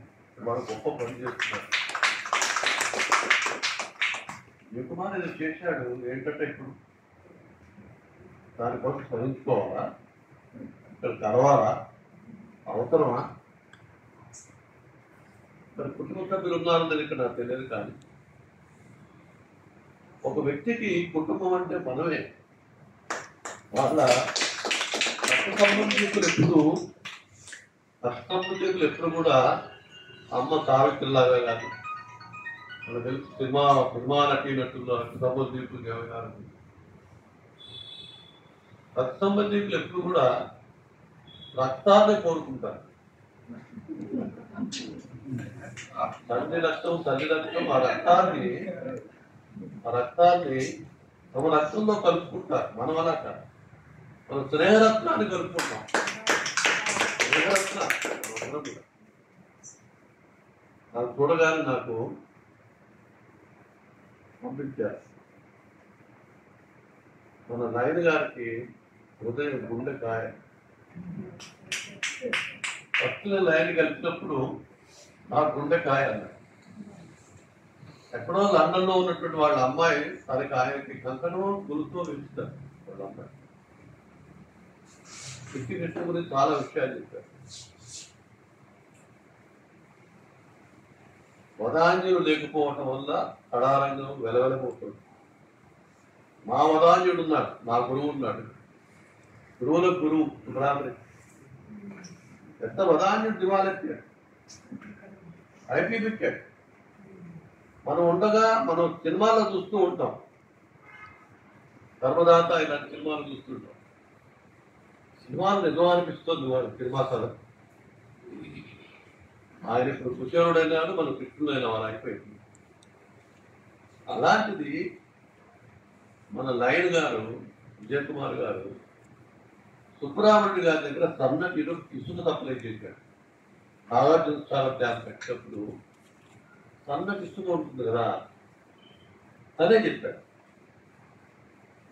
మనం గొప్ప పని చేస్తున్నారు. ఎక్కుమార్ ఇది చేశాడు ఏంటంటే ఇప్పుడు దానికోసం స్మరించుకోవాలా, ఇక్కడ కలవాలా, అవసరమా? మరి కుటుంబ సభ్యులు ఉన్నారని ఇక్కడ నాకు తెలియదు. కానీ ఒక వ్యక్తికి కుటుంబం అంటే మనమే. వాళ్ళ రక్త సంబంధికులు ఎప్పుడు కూడా అమ్మ సావిత్రిలాగా కాదు. మనకు తెలుసు సినిమా నటీనటుల్లో రక్త సంబంధికులు గారు. రక్త సంబంధికులు ఎప్పుడు కూడా రక్తాన్ని కోరుకుంటారు. తండ్రి రక్తం తల్లి రక్తం ఆ రక్తాన్ని తమ రక్తంలో కలుపుకుంటారు. మనం అలా కాదు, మనం స్నేహరత్నాన్ని కలుపుకుంటాం. నాకు చూడగానే నాకు పంపించారు. మన నాయన గారికి హృదయం గుండెకాయ. ఫస్ట్ లైన్ కలిపినప్పుడు నా గుండెకాయ అన్నాడు. ఎక్కడో లండన్లో ఉన్నటువంటి వాళ్ళ అమ్మాయి తనకి ఆయనకి కంకణం గులుతో పిలుస్తారు. వాళ్ళ అమ్మాయి కృష్ణ గురించి చాలా విషయాలు చెప్పారు. వదాంజులు లేకపోవటం వల్ల కడారంగం వెలవెలపోతుంది. మా వదాంజుడు ఉన్నాడు, మా గురువు ఉన్నాడు. గురువులకు గురువు బ్రాహ్మణి పెద్ద వదాంజుడు దివాలెత్తాడు, ఐపీ పెట్టాడు. మనం ఉండగా మనం సినిమాలో చూస్తూ ఉంటాం, ధర్మదాత ఇలాంటి సినిమాలు చూస్తుంటాం. సినిమాలు నిజం అనిపిస్తుంది. సినిమా కథ ఆయన ఇప్పుడు కుశలుడైనాడు, మన కృష్ణుడైన వాళ్ళు అయిపోయింది. అలాంటిది మన లైన్ గారు విజయ్ కుమార్ గారు సుబ్రహ్మణ్యుడి గారి దగ్గర సన్నటి ఇసుక సప్లై చేశాడు. నాగార్జున సాగర్ డ్యామ్ పెట్టినప్పుడు సన్నటి ఇసుక ఉంటుంది కదా, అదే చెప్పాడు.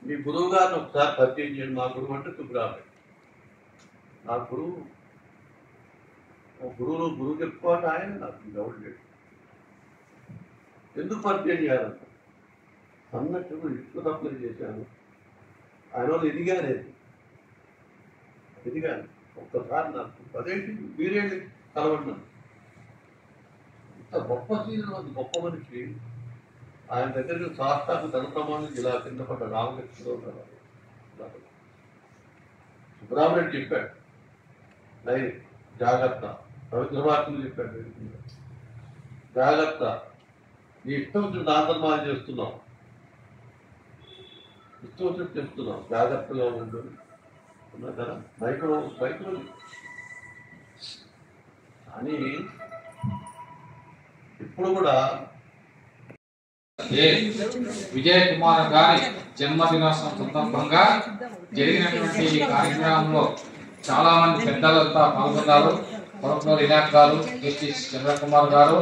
మీ గురువు గారిని ఒకసారి పరిచయం చేయండి. మా గురువు అంటే సుబ్రహ్మణ్యుడు. నా గురువు చెప్పుకోవాలి. ఆయన నాకు డౌట్ లేదు. ఎందుకు పరిచయం చేయాలంట? అన్నట్టు ఇసుక సప్లై చేశాను. ఆయన వాళ్ళు ఎదిగాను. ఒక్కసారి నాకు అదేంటి మీరేంటి కలవడినాను. ఇంత గొప్ప సీనియర్, గొప్ప మనిషి. ఆయన దగ్గరికి శాస్త్రానికి ధన ప్రమాణం ఇలా కింద పడ్డ రామకృష్ణుడు సుబ్రహ్మణ్యుడు చెప్పాడు, లైన్ జాగ్రత్త. రవీంద్రనాథులు చెప్పాడు, జాగ్రత్త, నీ ఇష్టం వచ్చిన దాంతర్మాలు చేస్తున్నావు, ఇష్టం వచ్చినట్టు చేస్తున్నావు, జాగ్రత్తగా ఉండు ఉన్నా కదా. మైక్రో అని ఇప్పుడు కూడా విజయ్ కుమార్ గారి జన్మదినోత్సవం సందర్భంగా జరిగినటువంటి ఈ కార్యక్రమంలో చాలా మంది పెద్దలంతా పాల్గొన్నారు. కొరకూరు ఇనాక్ గారు, జస్టిస్ చంద్రకుమార్ గారు,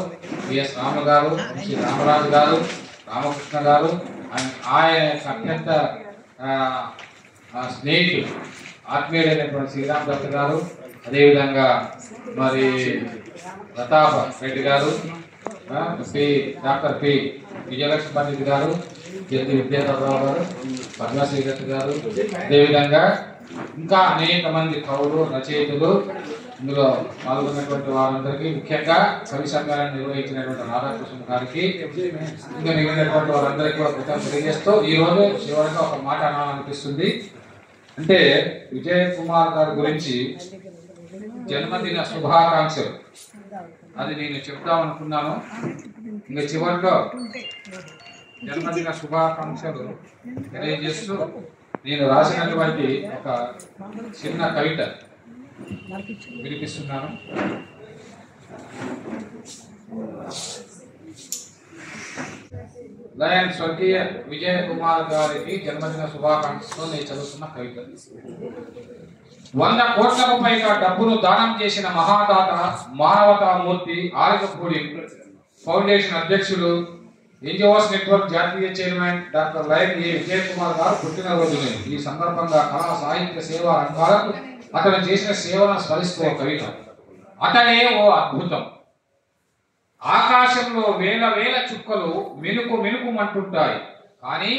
బిఎస్ రామ గారు, శ్రీ రామరాజు గారు, రామకృష్ణ గారు, ఆయన అత్యంత స్నేహితులు ఆత్మీయుడైనటువంటి శ్రీరామ్ దత్త గారు, అదేవిధంగా మరి ప్రతాప్ రెడ్డి గారు, డాక్టర్ పి విజయలక్ష్మి పండిత్ గారు, జల్ది విద్యాధరరావు గారు, పద్మశ్రీ దత్ గారు, అదేవిధంగా ఇంకా అనేక మంది కవులు, రచయితలు ఇందులో పాల్గొన్నటువంటి వారందరికీ, ముఖ్యంగా కవి సంఘాలను నిర్వహించినటువంటి రాధాకృష్ణ గారికి, ఇంకా మిగిలినటువంటి వారందరికీ కూడా కృతజ్ఞతలు తెలియజేస్తూ ఈ రోజు చివరిగా ఒక మాట అనాలనిపిస్తుంది. అంటే విజయ్ కుమార్ గారి గురించి జన్మదిన శుభాకాంక్షలు అది నేను చెప్దాం అనుకున్నాను. ఇంకా చివరిలో జన్మదిన శుభాకాంక్షలు తెలియజేస్తూ నేను రాసినటువంటి ఒక చిన్న కవిత వినిపిస్తున్నాను. లయన్ స్వర్గీయ విజయ్ కుమార్ గారికి జన్మదిన శుభాకాంక్షలు నేను చదువుతున్న కవిత. 100 కోట్లకు పైగా డబ్బును దానం చేసిన మహాదాత, మానవతామూర్తి, ఆరికపూడి ఫౌండేషన్ అధ్యక్షులు ఎన్జిఓస్ నెట్వర్క్ జాతీయ చైర్మన్ డాక్టర్ లయన్ ఏ విజయ్ కుమార్ గారు పుట్టినరోజు. ఈ సందర్భంగా కళా సాహిత్య సేవా రంగాలకు అతను చేసిన సేవలను స్మరిస్తూ ఒక కవిత. అతనే ఓ అద్భుతం. ఆకాశంలో వేల వేల చుక్కలు మెనుకు మెనుకుమంటుంటాయి, కానీ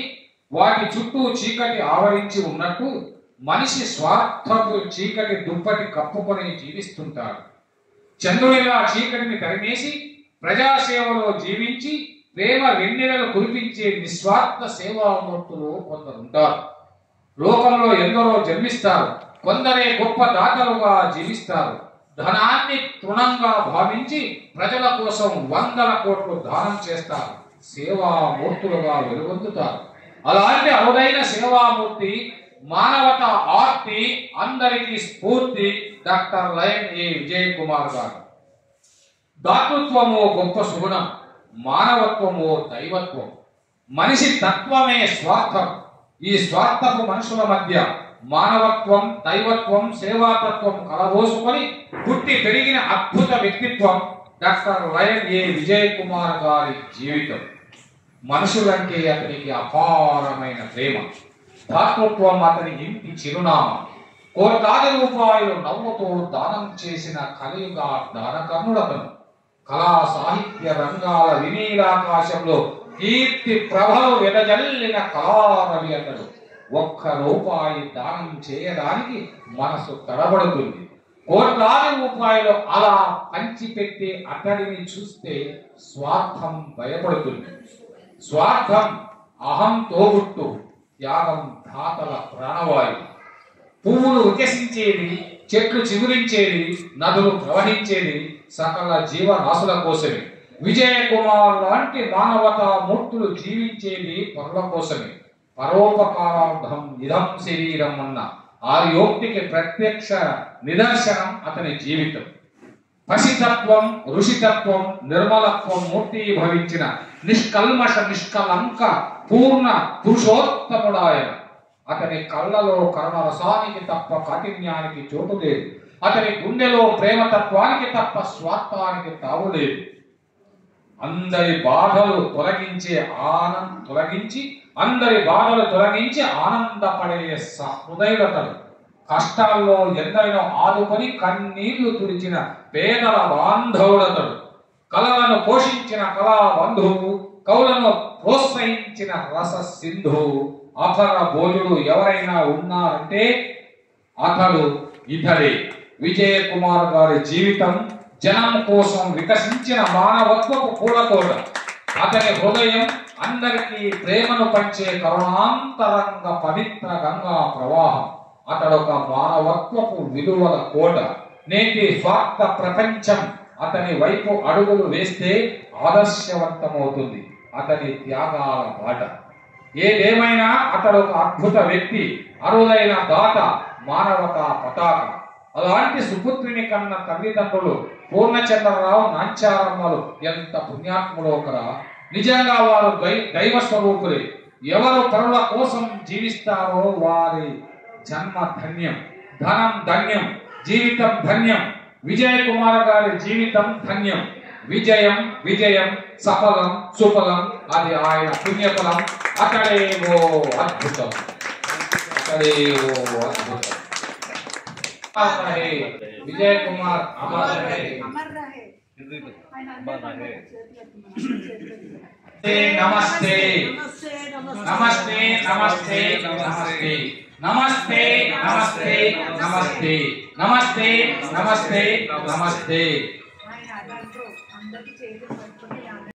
వాటి చుట్టూ చీకటి ఆవరించి ఉన్నట్టు మనిషి స్వార్థపు చీకటి దుప్పటి కప్పుకొని జీవిస్తుంటాడు. చంద్రుడిలా చీకటిని తరిమేసి ప్రజాసేవలో జీవించి ప్రేమ వెన్నెలను కురిపించే నిస్వార్థ సేవామూర్తులు కొందరుంటారు. లోకంలో ఎందరో జన్మిస్తారు, కొందరే గొప్ప దాతలుగా జీవిస్తారు. ధనాన్ని తృణంగా భావించి ప్రజల కోసం వందల కోట్లు దానం చేస్తారు, సేవామూర్తులుగా వెలుగొందుతారు. అలాంటి అరుదైన సేవామూర్తి, మానవత ఆర్తి, అందరికీ స్ఫూర్తి డాక్టర్ లయన్ ఏ విజయ్ కుమార్ గారు. దాతృత్వము గొప్ప సుగుణం, మానవత్వము దైవత్వం. మనిషి తత్వమే స్వార్థం. ఈ స్వార్థపు మనుషుల మధ్య మానవత్వం, దైవత్వం, సేవాతత్వం కలబోసుకొని పుట్టి పెరిగిన అద్భుత వ్యక్తిత్వం డాక్టర్ లయన్ ఏ విజయ్ కుమార్ గారి జీవితం. మనుషులంటే అతనికి అపారమైన ప్రేమ. దాతృత్వం అతని ఇంటి చిరునామా. కోట్లాది రూపాయలు నవ్వుతో దానం చేసిన కలియుగ దానకర్ణుడతను. కళా సాహిత్య రంగాల వినీలాకాశంలో కీర్తి ప్రభలు వెదజల్లిన కళారవి అతడు. ఒక్క రూపాయి దానం చేయడానికి మనసు తడబడుతుంది. కోట్లాది రూపాయలు అలా పంచిపెట్టే అతడిని చూస్తే స్వార్థం భయపడుతుంది. స్వార్థం అహం తోబుట్టు, త్యాగం ధాతల ప్రాణవాయు. పువ్వులు వికసించేది, చెట్లు చిగురించేది, నదులు ప్రవహించేది సకల జీవరాశుల కోసమే. విజయ కుమార్ లాంటి మానవతా మూర్తులు జీవించేది పరుల కోసమే. పరోపకారార్థం ఇదం శరీరం అన్న ఆర్యోక్తికి ప్రత్యక్ష నిదర్శనం అతని జీవితం. పసితత్వం, ఋషితత్వం, నిర్మలత్వం మూర్తీభవించిన నిష్కల్మష నిష్కలంక పూర్ణ పురుషోత్తముడాయన. అతని కళ్ళలో కరుణరసానికి తప్ప కాఠిన్యానికి చోటు లేదు. అతని గుండెలో ప్రేమతత్వానికి తప్ప స్వార్థానికి తావు లేదు. అందరి బాధలు తొలగించి ఆనందపడే సహృదయుడతడు. కష్టాల్లో ఎందరినో ఆదుకొని కన్నీళ్లు తుడిచిన పేదల బాంధవుడతడు. కళలను పోషించిన కళా బంధువు, కవులను ప్రోత్సహించిన రస సింధువు. అపర భోజుడు ఎవరైనా ఉన్నారంటే అతడు ఇతడే. విజయ కుమార్ గారి జీవితం జనం కోసం వికసించిన మానవత్వపు పూలతోట. అతని హృదయం అందరికీ ప్రేమను పంచే కరుణాంతరంగ పవిత్ర గంగా ప్రవాహం. అతడొక మానవత్వపు విలువల కోట. నేటి స్వార్థ ప్రపంచం అతని వైపు అడుగులు వేస్తే ఆదర్శవంతమవుతుంది అతని త్యాగాల బాట. ఏదేమైనా అతడు ఒక అద్భుత వ్యక్తి, అరుదైన దాత, మానవతా పతాక. అలాంటి సుపుత్రిని కన్న తల్లిదండ్రులు పూర్ణచంద్రరావు, నాంచారమ్మలు ఎంత పుణ్యాత్ములో కదా. నిజంగా వారు దైవ స్వరూపులే. ఎవరు పరుల కోసం జీవిస్తారో వారి జన్మ ధన్యం, ధనం ధన్యం, జీవితం ధన్యం. విజయ్ కుమార్ గారి జీవితం ధన్యం. విజయం విజయం, సఫలం సుఫలం, అది ఆయన పుణ్యఫలం. అతడేవో అద్భుతం, అతడేవో అద్భుతం. విజయ్ కుమార్ అమర్ రహే. నమస్తే నమస్తే నమస్తే నమస్తే నమస్తే నమస్తే నమస్తే నమస్తే నమస్తే నమస్తే.